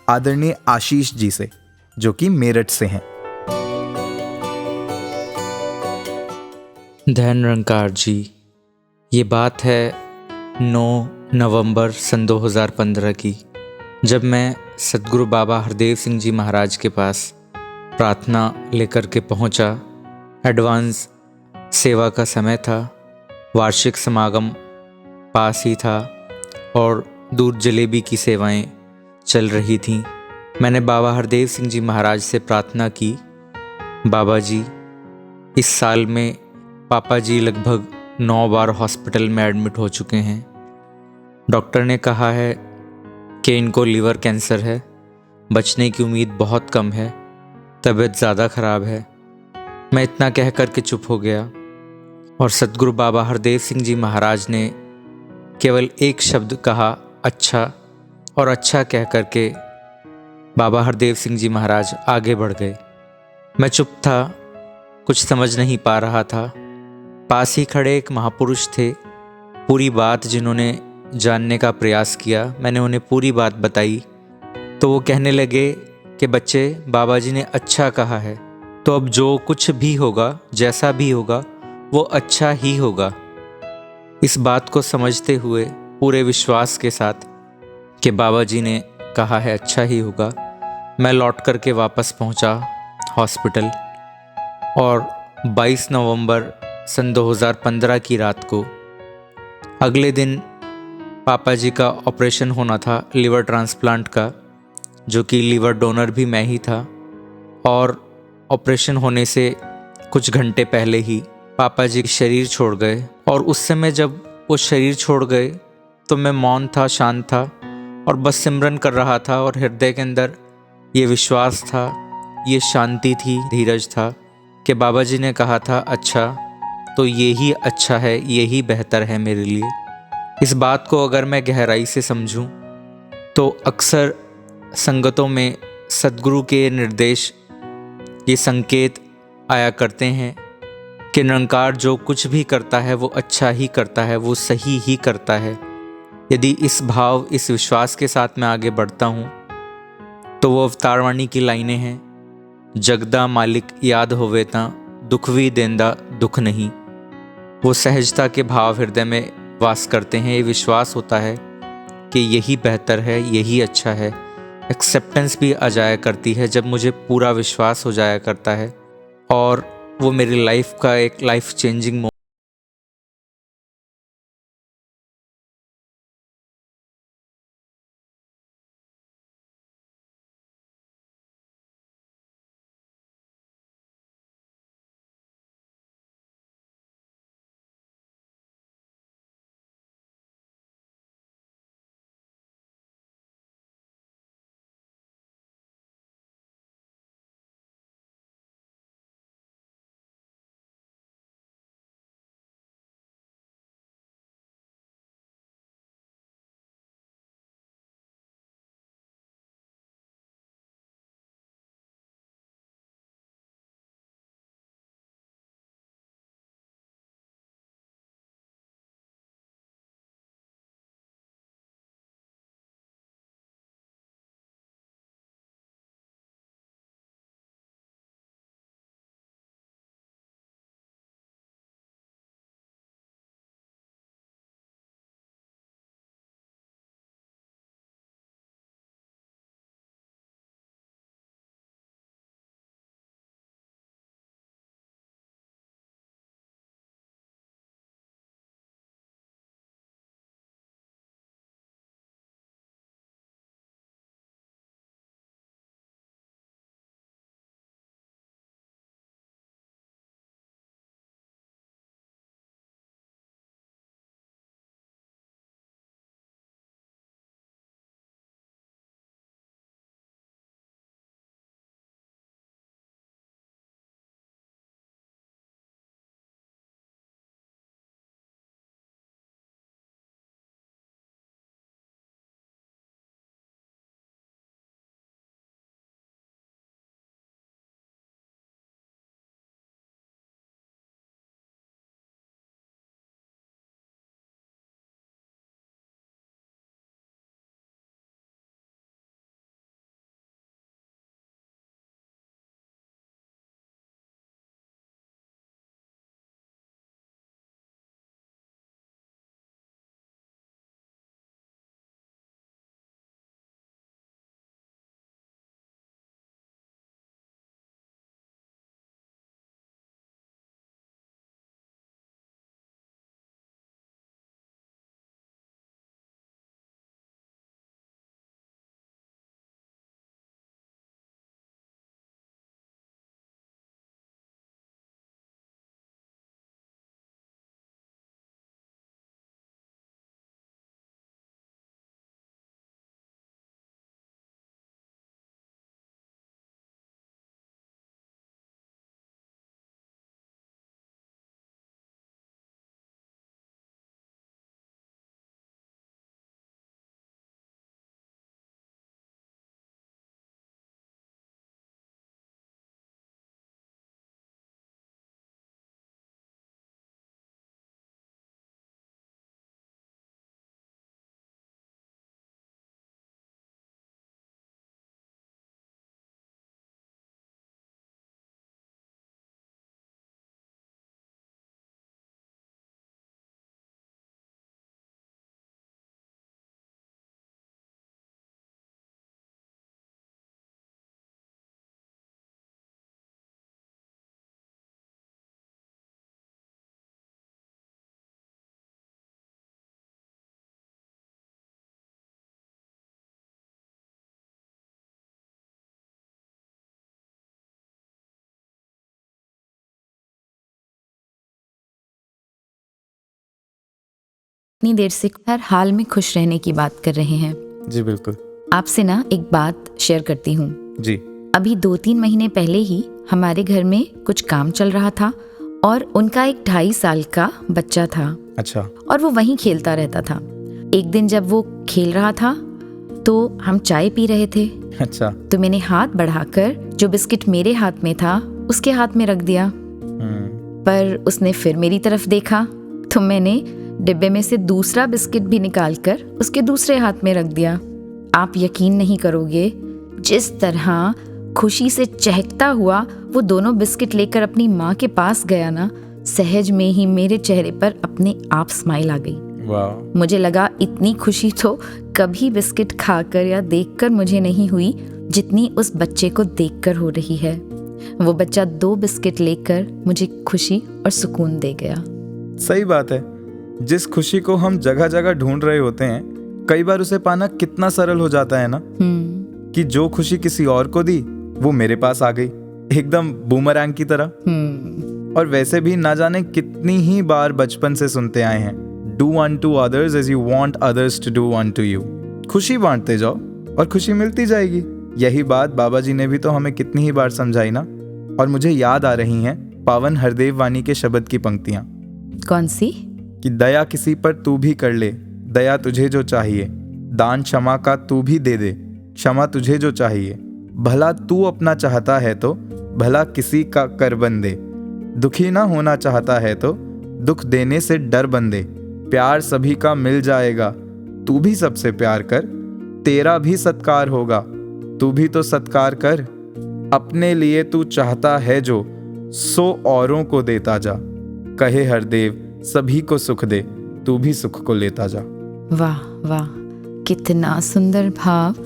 आदरणीय आशीष जी से, जो कि मेरठ से हैं। धन निरंकार जी, ये बात है 9 नवंबर सन 2015 की, जब मैं सतगुरु बाबा हरदेव सिंह जी महाराज के पास प्रार्थना लेकर के पहुंचा। एडवांस सेवा का समय था, वार्षिक समागम पास ही था और दूध जलेबी की सेवाएं चल रही थीं। मैंने बाबा हरदेव सिंह जी महाराज से प्रार्थना की, बाबा जी, इस साल में पापा जी लगभग 9 बार हॉस्पिटल में एडमिट हो चुके हैं। डॉक्टर ने कहा है कि इनको लीवर कैंसर है, बचने की उम्मीद बहुत कम है, तबीयत ज़्यादा ख़राब है। मैं इतना कह कर के चुप हो गया और सतगुरु बाबा हरदेव सिंह जी महाराज ने केवल एक शब्द कहा, अच्छा, और अच्छा कह कर के बाबा हरदेव सिंह जी महाराज आगे बढ़ गए। मैं चुप था, कुछ समझ नहीं पा रहा था। पास ही खड़े एक महापुरुष थे, पूरी बात जिन्होंने जानने का प्रयास किया, मैंने उन्हें पूरी बात बताई तो वो कहने लगे कि बच्चे, बाबा जी ने अच्छा कहा है, तो अब जो कुछ भी होगा, जैसा भी होगा, वो अच्छा ही होगा। इस बात को समझते हुए पूरे विश्वास के साथ कि बाबा जी ने कहा है अच्छा ही होगा, मैं लौट कर के वापस पहुंचा हॉस्पिटल और 22 नवंबर सन 2015 की रात को, अगले दिन पापा जी का ऑपरेशन होना था लीवर ट्रांसप्लांट का, जो कि लीवर डोनर भी मैं ही था। और ऑपरेशन होने से कुछ घंटे पहले ही पापा जी शरीर छोड़ गए। और उस समय जब वो शरीर छोड़ गए तो मैं मौन था, शांत था और बस सिमरन कर रहा था, और हृदय के अंदर ये विश्वास था, ये शांति थी, धीरज था कि बाबा जी ने कहा था अच्छा तो यही अच्छा है, यही बेहतर है मेरे लिए। इस बात को अगर मैं गहराई से समझूं तो अक्सर संगतों में सद्गुरु के निर्देश, ये संकेत आया करते हैं कि निरंकार जो कुछ भी करता है वो अच्छा ही करता है, वो सही ही करता है। यदि इस भाव, इस विश्वास के साथ मैं आगे बढ़ता हूँ तो वो अवतारवाणी की लाइनें हैं, जगदा मालिक याद होवे ता दुख भी देंदा दुख नहीं। वो सहजता के भाव हृदय में वास करते हैं। ये विश्वास होता है कि यही बेहतर है, यही अच्छा है। एक्सेप्टेंस भी आ जाया करती है जब मुझे पूरा विश्वास हो जाया करता है, और वो मेरी लाइफ का एक लाइफ चेंजिंग इतनी देर से हर हाल में खुश रहने की बात कर रहे हैं। जी बिल्कुल। आपसे ना एक बात शेयर करती हूँ। जी। अभी 2-3 महीने पहले ही हमारे घर में कुछ काम चल रहा था और उनका एक 2.5 साल का बच्चा था। अच्छा। और वो वहीं खेलता रहता था। एक दिन जब वो खेल रहा था तो हम चाय पी रहे थे। अच्छा। तो मैंने हाथ बढ़ाकर जो बिस्किट मेरे हाथ में था उसके हाथ में रख दिया। पर उसने फिर मेरी तरफ देखा तो मैंने डिब्बे में से दूसरा बिस्किट भी निकालकर उसके दूसरे हाथ में रख दिया। आप यकीन नहीं करोगे, जिस तरह खुशी से चहकता हुआ वो दोनों बिस्किट लेकर अपनी माँ के पास गया ना, सहज में ही मेरे चेहरे पर अपने आप स्माइल आ गई। वाह। मुझे लगा इतनी खुशी तो कभी बिस्किट खाकर या देखकर मुझे नहीं हुई जितनी उस बच्चे को देखकर हो रही है। वो बच्चा 2 बिस्किट लेकर मुझे खुशी और सुकून दे गया। सही बात है। जिस खुशी को हम जगह जगह ढूंढ रहे होते हैं, कई बार उसे पाना कितना सरल हो जाता है ना, कि जो खुशी किसी और को दी वो मेरे पास आ गई, एकदम बूमरैंग की तरह। और वैसे भी ना जाने कितनी ही बार बचपन से सुनते आए हैं, do unto others as you want others to do unto you. खुशी बांटते जाओ और खुशी मिलती जाएगी। यही बात बाबा जी ने भी तो हमें कितनी ही बार समझाई ना। और मुझे याद आ रही हैं पावन हरदेव वाणी के शब्द की पंक्तियां। कौन सी? कि दया किसी पर तू भी कर ले, दया तुझे जो चाहिए, दान क्षमा का तू भी दे दे, क्षमा तुझे जो चाहिए, भला तू अपना चाहता है तो भला किसी का कर बंदे, दुखी ना होना चाहता है तो दुख देने से डर बंदे, प्यार सभी का मिल जाएगा, तू भी सबसे प्यार कर, तेरा भी सत्कार होगा, तू भी तो सत्कार कर, अपने लिए तू चाहता है जो, सो औरों को देता जा, कहे हरदेव सभी को सुख दे, तू भी सुख को लेता जा। वाह वाह, कितना सुंदर भाव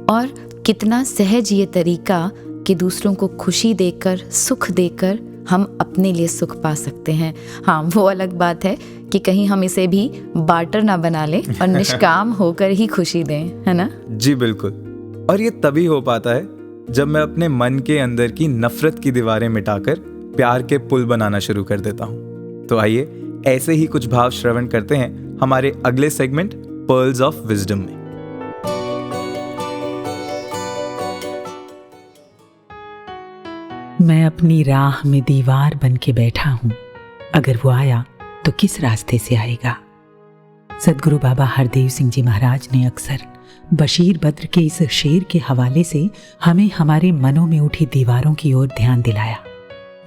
और कितना सहज ये तरीका कि दूसरों को खुशी देकर, सुख देकर हम अपने लिए सुख पा सकते हैं। हाँ, वो अलग बात है कि कहीं हम इसे भी बार्टर ना बना लें और निष्काम होकर ही खुशी दें, है ना? जी बिल्कुल। और ये तभी हो पाता है जब मैं अपने मन के अंदर की नफरत की दीवारें मिटाकर प्यार के पुल बनाना शुरू कर देता हूँ। तो आइए ऐसे ही कुछ भाव श्रवण करते हैं हमारे अगले सेगमेंट पर्ल्स ऑफ विजडम में। मैं अपनी राह में दीवार बन के बैठा हूं, अगर वो आया तो किस रास्ते से आएगा। सदगुरु बाबा हरदेव सिंह जी महाराज ने अक्सर बशीर बद्र के इस शेर के हवाले से हमें हमारे मनों में उठी दीवारों की ओर ध्यान दिलाया।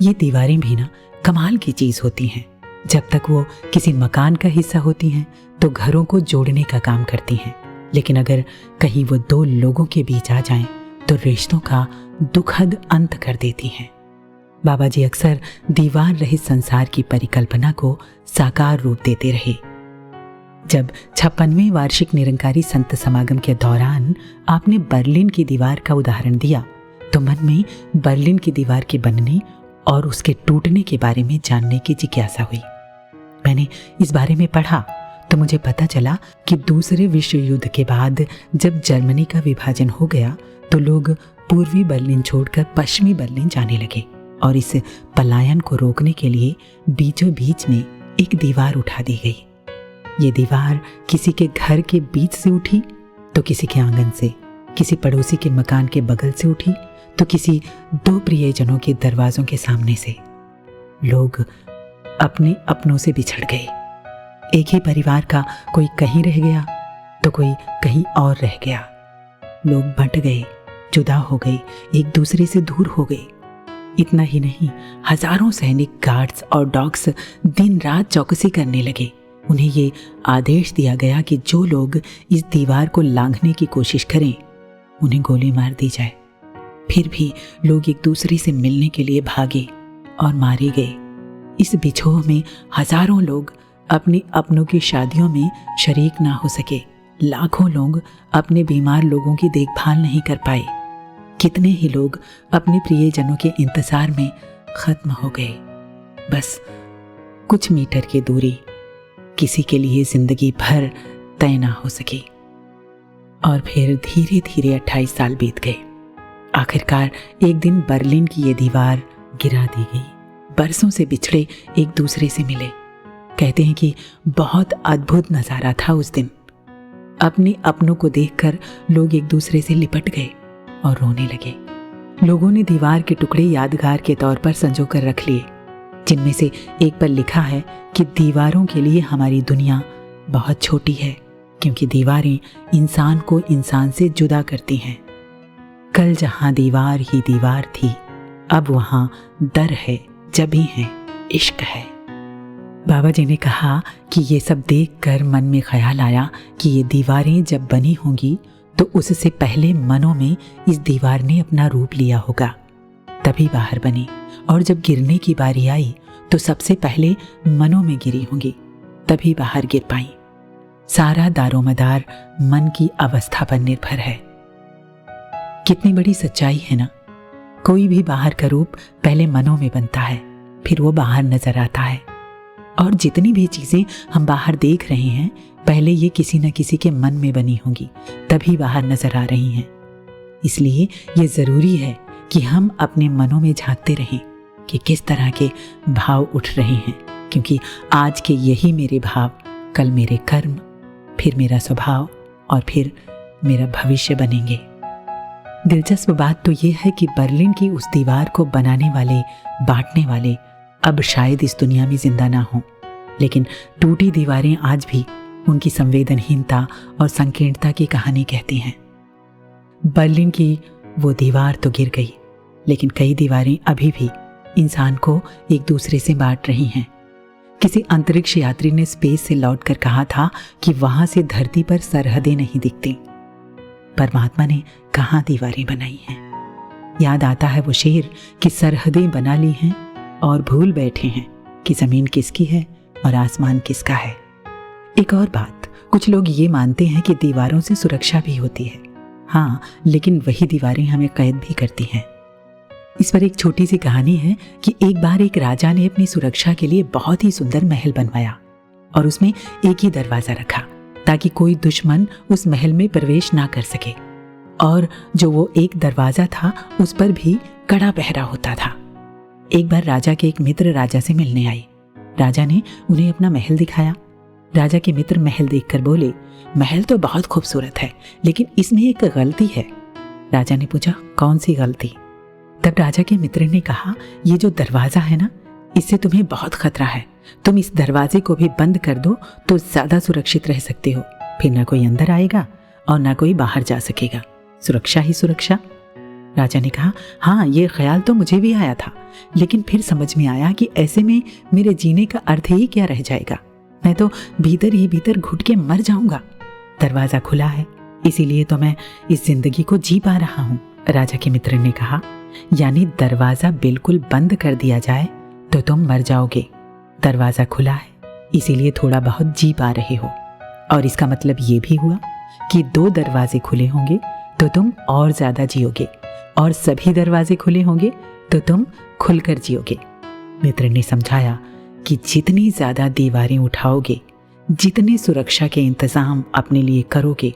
ये दीवारें भी ना कमाल की चीज होती हैं। जब तक वो किसी मकान का हिस्सा होती हैं तो घरों को जोड़ने का काम करती हैं, लेकिन अगर कहीं वो 2 लोगों के बीच आ जाएं तो रिश्तों का दुखद अंत कर देती हैं। बाबा जी अक्सर दीवार रहित संसार की परिकल्पना को साकार रूप देते रहे। जब 56वें वार्षिक निरंकारी संत समागम के दौरान आपने बर्लिन की दीवार का उदाहरण दिया तो मन में बर्लिन की दीवार के बनने और उसके टूटने के बारे में जानने की जिज्ञासा हुई। मैंने इस बारे में पढ़ा तो मुझे पता चला कि दूसरे विश्व युद्ध के बाद जब जर्मनी का विभाजन हो गया तो लोग पूर्वी बर्लिन छोड़कर पश्चिमी बर्लिन जाने लगे और इस पलायन को रोकने के लिए बीचों बीच में एक दीवार उठा दी गई। ये दीवार किसी के घर के बीच से उठी तो किसी के आंगन से, किसी पड़ोसी के मकान के बगल से उठी तो किसी 2 प्रियजनों के दरवाजों के सामने से। लोग अपने अपनों से बिछड़ गए। एक ही परिवार का कोई कहीं रह गया तो कोई कहीं और रह गया। लोग बंट गए, जुदा हो गए, एक दूसरे से दूर हो गए। इतना ही नहीं, हजारों सैनिक, गार्ड्स और डॉग्स दिन रात चौकसी करने लगे। उन्हें ये आदेश दिया गया कि जो लोग इस दीवार को लांघने की कोशिश करें उन्हें गोली मार दी जाए। फिर भी लोग एक दूसरे से मिलने के लिए भागे और मारे गए। इस बिछोह में हजारों लोग अपने अपनों की शादियों में शरीक ना हो सके। लाखों लोग अपने बीमार लोगों की देखभाल नहीं कर पाए। कितने ही लोग अपने प्रियजनों के इंतजार में खत्म हो गए। बस कुछ मीटर की दूरी किसी के लिए जिंदगी भर तय ना हो सकी। और फिर धीरे धीरे 28 साल बीत गए। आखिरकार एक दिन बर्लिन की ये दीवार गिरा दी गई। बरसों से बिछड़े एक दूसरे से मिले। कहते हैं कि बहुत अद्भुत नज़ारा था उस दिन। अपने अपनों को देखकर लोग एक दूसरे से लिपट गए और रोने लगे। लोगों ने दीवार के टुकड़े यादगार के तौर पर संजो कर रख लिए, जिनमें से एक पर लिखा है कि दीवारों के लिए हमारी दुनिया बहुत छोटी है, क्योंकि दीवारें इंसान को इंसान से जुदा करती हैं। कल जहां दीवार ही दीवार थी, अब वहां दर है, जभी है इश्क है। बाबा जी ने कहा कि ये सब देखकर मन में ख्याल आया कि ये दीवारें जब बनी होंगी तो उससे पहले मनों में इस दीवार ने अपना रूप लिया होगा, तभी बाहर बनी, और जब गिरने की बारी आई तो सबसे पहले मनों में गिरी होंगी, तभी बाहर गिर पाई। सारा दारोमदार मन की अवस्था पर निर्भर है। कितनी बड़ी सच्चाई है ना। कोई भी बाहर का रूप पहले मनों में बनता है, फिर वो बाहर नजर आता है। और जितनी भी चीजें हम बाहर देख रहे हैं, पहले ये किसी न किसी के मन में बनी होंगी, तभी बाहर नजर आ रही हैं। इसलिए ये जरूरी है कि हम अपने मनों में झांकते रहें कि किस तरह के भाव उठ रहे हैं, क्योंकि आज के यही मेरे भाव कल मेरे कर्म, फिर मेरा स्वभाव और फिर मेरा भविष्य बनेंगे। दिलचस्प बात तो ये है कि बर्लिन की उस दीवार को बनाने वाले, बांटने वाले अब शायद इस दुनिया में जिंदा ना हों, लेकिन टूटी दीवारें आज भी उनकी संवेदनहीनता और संकीर्णता की कहानी कहती हैं। बर्लिन की वो दीवार तो गिर गई, लेकिन कई दीवारें अभी भी इंसान को एक दूसरे से बांट रही हैं। किसी अंतरिक्ष यात्री ने स्पेस से लौटकर कहा था कि वहां से धरती पर सरहदें नहीं दिखती। परमात्मा ने कहाँ दीवारें बनाई हैं। याद आता है वो शेर कि सरहदें बना ली हैं और भूल बैठे हैं कि जमीन किसकी है और आसमान किसका है। एक और बात, कुछ लोग ये मानते हैं कि दीवारों से सुरक्षा भी होती है। हाँ, लेकिन वही दीवारें हमें कैद भी करती हैं। इस पर एक छोटी सी कहानी है कि एक बार एक राजा ने अपनी सुरक्षा के लिए बहुत ही सुंदर महल बनवाया और उसमें एक ही दरवाजा रखा ताकि कोई दुश्मन उस महल में प्रवेश ना कर सके। और जो वो एक दरवाजा था उस पर भी कड़ा पहरा होता था। एक बार राजा के एक मित्र राजा से मिलने आए। राजा ने उन्हें अपना महल दिखाया। राजा के मित्र महल देखकर बोले, महल तो बहुत खूबसूरत है, लेकिन इसमें एक गलती है। राजा ने पूछा, कौन सी गलती? तब राजा के मित्र ने कहा, ये जो दरवाजा है ना, इससे तुम्हें बहुत खतरा है। तुम इस दरवाजे को भी बंद कर दो तो ज्यादा सुरक्षित रह सकते हो। फिर ना कोई अंदर आएगा और ना कोई बाहर जा सकेगा। सुरक्षा ही सुरक्षा। राजा ने कहा, हाँ, ये ख्याल तो मुझे भी आया था, लेकिन फिर समझ में आया कि ऐसे में मेरे जीने का अर्थ ही क्या रह जाएगा। मैं तो भीतर ही भीतर घुट के मर जाऊंगा। दरवाजा खुला है, इसीलिए तो मैं इस जिंदगी को जी पा रहा हूँ। राजा के मित्र ने कहा, यानी दरवाजा बिल्कुल बंद कर दिया जाए तो तुम मर जाओगे। दरवाजा खुला है, इसीलिए थोड़ा बहुत जी पा रहे हो। और इसका मतलब ये भी हुआ कि 2 दरवाजे खुले होंगे तो तुम और ज्यादा जियोगे, और सभी दरवाजे खुले होंगे तो तुम खुलकर जियोगे। मित्र ने समझाया कि जितनी ज्यादा दीवारें उठाओगे, जितने सुरक्षा के इंतजाम अपने लिए करोगे,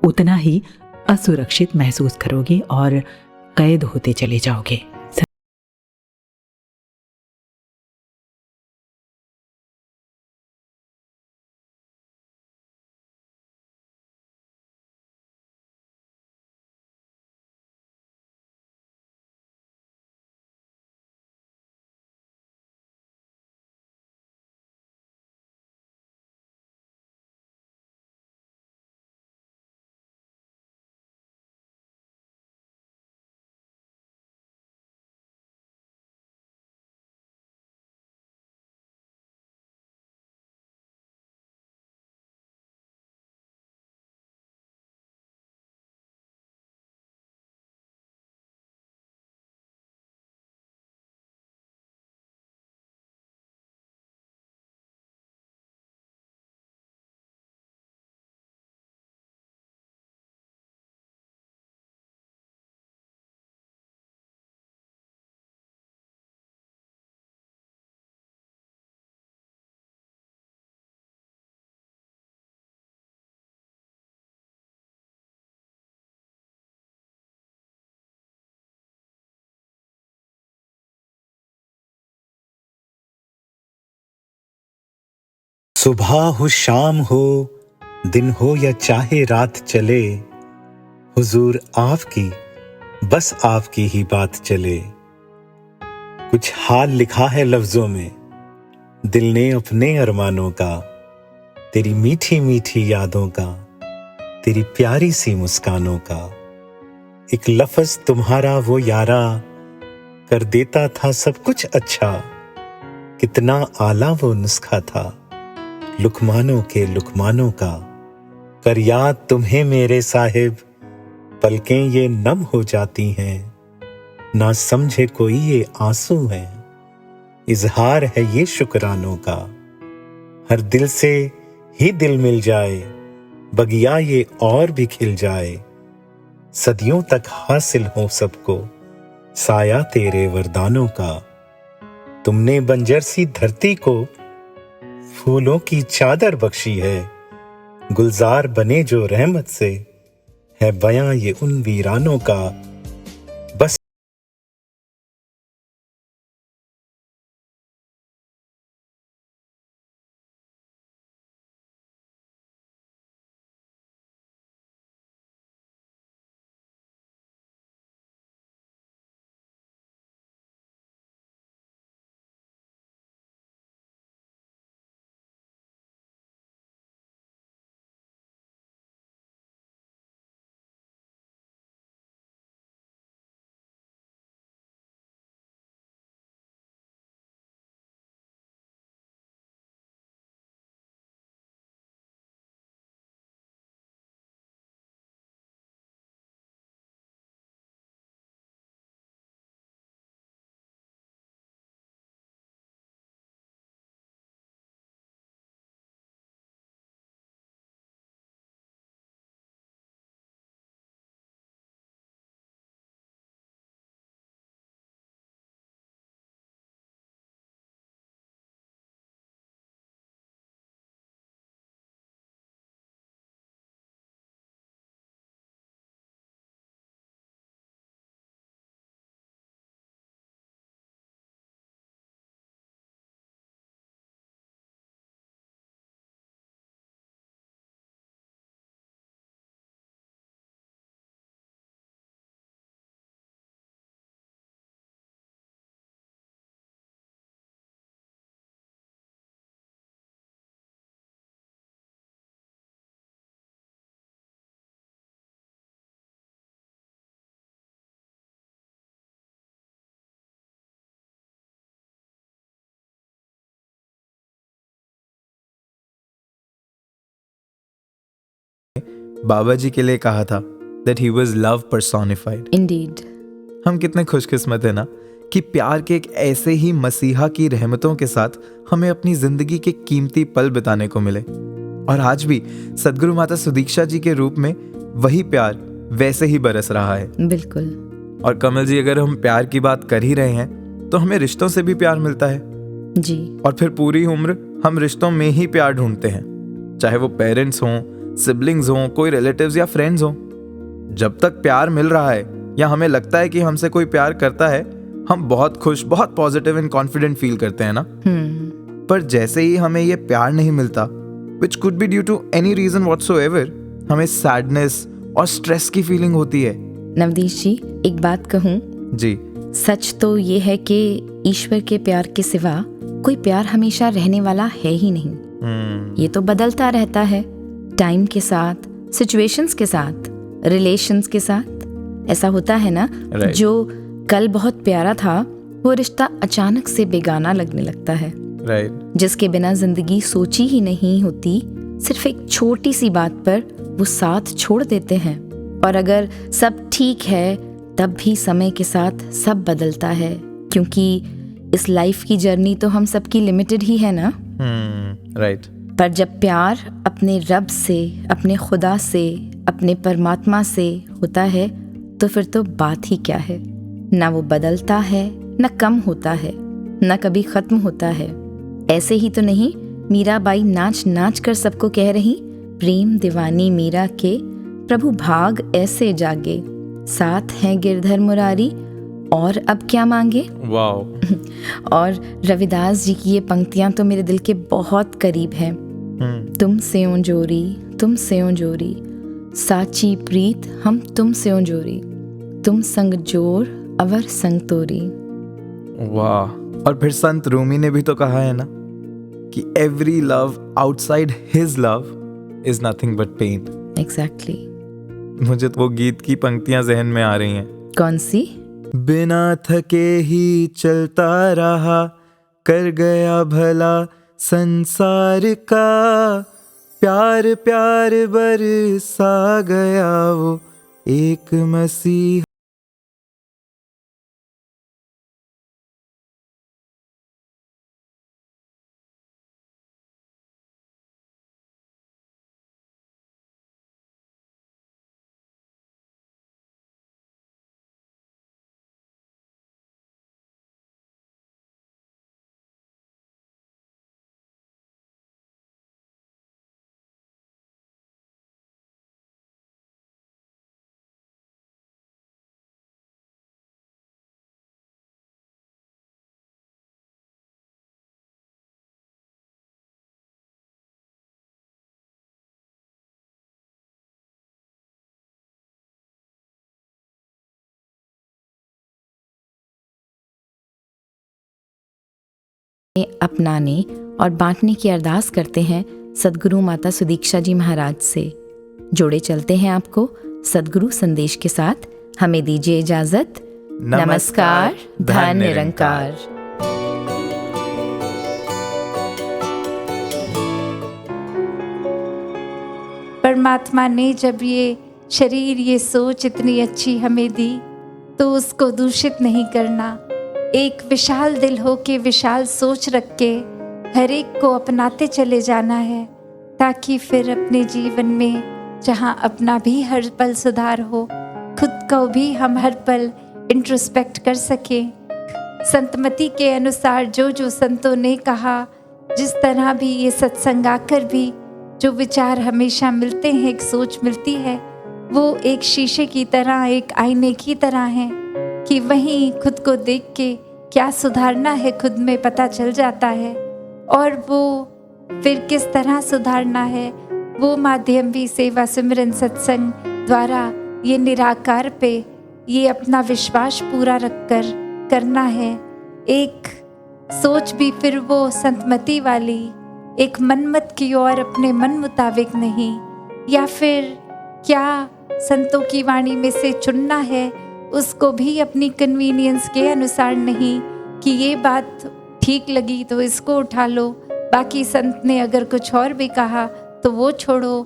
उतना ही असुरक्षित महसूस करोगे और कैद होते चले जाओगे। सुबह हो शाम हो दिन हो या चाहे रात चले, हुजूर आपकी बस आपकी ही बात चले। कुछ हाल लिखा है लफ्जों में दिल ने अपने अरमानों का, तेरी मीठी मीठी यादों का, तेरी प्यारी सी मुस्कानों का। एक लफ्ज तुम्हारा वो यारा कर देता था सब कुछ अच्छा, कितना आला वो नुस्खा था लुकमानों के लुकमानों का। कर याद तुम्हें मेरे साहिब पलकें ये नम हो जाती हैं, ना समझे कोई ये आंसू हैं, इजहार है ये शुक्रानों का। हर दिल से ही दिल मिल जाए, बगिया ये और भी खिल जाए, सदियों तक हासिल हो सबको साया तेरे वरदानों का। तुमने बंजर सी धरती को फूलों की चादर बख्शी है, गुलजार बने जो रहमत से, है बयां ये उन वीरानों का। बस बाबा जी के लिए कहा था that he was love personified. Indeed. हम कितने खुशकिस्मत है ना कि प्यार के एक ऐसे ही मसीहा की रहमतों के साथ हमें अपनी जिंदगी के कीमती पल बिताने को मिले। और आज भी सदगुरु माता सुदीक्षा जी के रूप में वही प्यार वैसे ही बरस रहा है। बिल्कुल। और कमल जी, अगर हम प्यार की बात कर ही रहे हैं तो हमें रिश्तों से भी प्यार मिलता है जी। और फिर पूरी उम्र हम रिश्तों में ही प्यार ढूंढते हैं, चाहे वो पेरेंट्स हों, सिबलिंग्स हों, कोई रिलेटिव्स या फ्रेंड्स हों। जब तक प्यार मिल रहा है या हमें लगता है कि हमसे कोई प्यार करता है, हम बहुत खुश, बहुत पॉजिटिव एंड कॉन्फिडेंट फील करते हैं ना। पर जैसे ही हमें ये प्यार नहीं मिलता, which could be due to any reason whatsoever, हमें सैडनेस और स्ट्रेस की फीलिंग होती है। नवदीश जी, एक बात कहूँ जी, सच तो ये है कि ईश्वर के प्यार के सिवा कोई प्यार हमेशा रहने वाला है ही नहीं। ये तो बदलता रहता है टाइम के साथ, सिचुएशंस के साथ, रिलेशंस के साथ। ऐसा होता है ना, जो कल बहुत प्यारा था वो रिश्ता अचानक से बेगाना लगने लगता है। जिसके बिना जिंदगी सोची ही नहीं होती, सिर्फ एक छोटी सी बात पर वो साथ छोड़ देते हैं। और अगर सब ठीक है तब भी समय के साथ सब बदलता है, क्योंकि इस लाइफ की जर्नी तो हम सबकी लिमिटेड ही है ना। पर जब प्यार अपने रब से, अपने खुदा से, अपने परमात्मा से होता है तो फिर तो बात ही क्या है। ना वो बदलता है, ना कम होता है, ना कभी खत्म होता है। ऐसे ही तो नहीं मीराबाई नाच नाच कर सबको कह रही, प्रेम दीवानी मीरा के प्रभु भाग ऐसे जागे, साथ हैं गिरधर मुरारी और अब क्या मांगे। वाओ। और रविदास जी की ये पंक्तियां तो मेरे दिल के बहुत करीब हैं। तुमसे ओं जोरी साची प्रीत हम तुमसे ओं जोरी, तुम संग जोर अवर संग तोरी। वाह। और फिर संत रूमी ने भी तो कहा है ना कि every love outside his love is nothing but pain. Exactly. मुझे तो वो गीत की पंक्तियां जहन में आ रही हैं। कौन सी? बिना थके ही चलता रहा, कर गया भला संसार का, प्यार प्यार बरसा गया वो एक मसीह। अपनाने और बांटने की अरदास करते हैं सद्गुरु माता सुदीक्षा जी महाराज से। जोड़े चलते हैं आपको सद्गुरु संदेश के साथ। हमें दीजिए इजाजत। नमस्कार। धन निरंकार। परमात्मा ने जब ये शरीर, ये सोच इतनी अच्छी हमें दी, तो उसको दूषित नहीं करना। एक विशाल दिल हो के, विशाल सोच रख के हर एक को अपनाते चले जाना है, ताकि फिर अपने जीवन में जहाँ अपना भी हर पल सुधार हो, खुद को भी हम हर पल इंट्रोस्पेक्ट कर सकें। संतमति के अनुसार जो जो संतों ने कहा, जिस तरह भी ये सत्संग आकर भी जो विचार हमेशा मिलते हैं, एक सोच मिलती है, वो एक शीशे की तरह, एक आईने की तरह है कि वहीं खुद को देख के क्या सुधारना है खुद में पता चल जाता है, और वो फिर किस तरह सुधारना है वो माध्यम भी सेवा सिमरन सत्संग द्वारा ये निराकार पे ये अपना विश्वास पूरा रखकर करना है। एक सोच भी फिर वो संतमति वाली, एक मनमत की ओर अपने मन मुताबिक नहीं, या फिर क्या संतों की वाणी में से चुनना है उसको भी अपनी कन्वीनियंस के अनुसार नहीं कि ये बात ठीक लगी तो इसको उठा लो, बाकी संत ने अगर कुछ और भी कहा तो वो छोड़ो,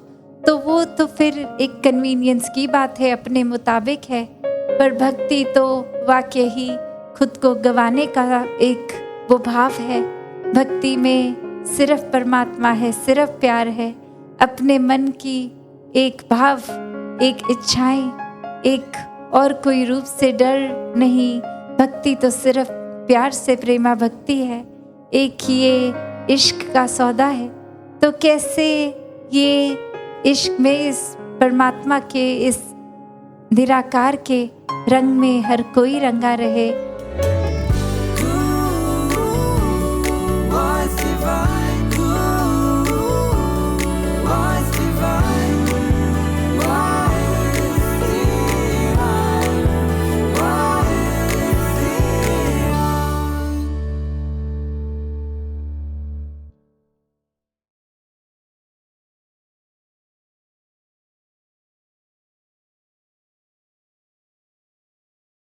तो वो तो फिर एक कन्वीनियंस की बात है, अपने मुताबिक है। पर भक्ति तो वाकई ही खुद को गंवाने का एक वो भाव है। भक्ति में सिर्फ परमात्मा है, सिर्फ प्यार है, अपने मन की एक भाव, एक इच्छाएं, एक और कोई रूप से डर नहीं। भक्ति तो सिर्फ प्यार से प्रेमा भक्ति है, एक ये इश्क का सौदा है। तो कैसे ये इश्क में इस परमात्मा के, इस निराकार के रंग में हर कोई रंगा रहे,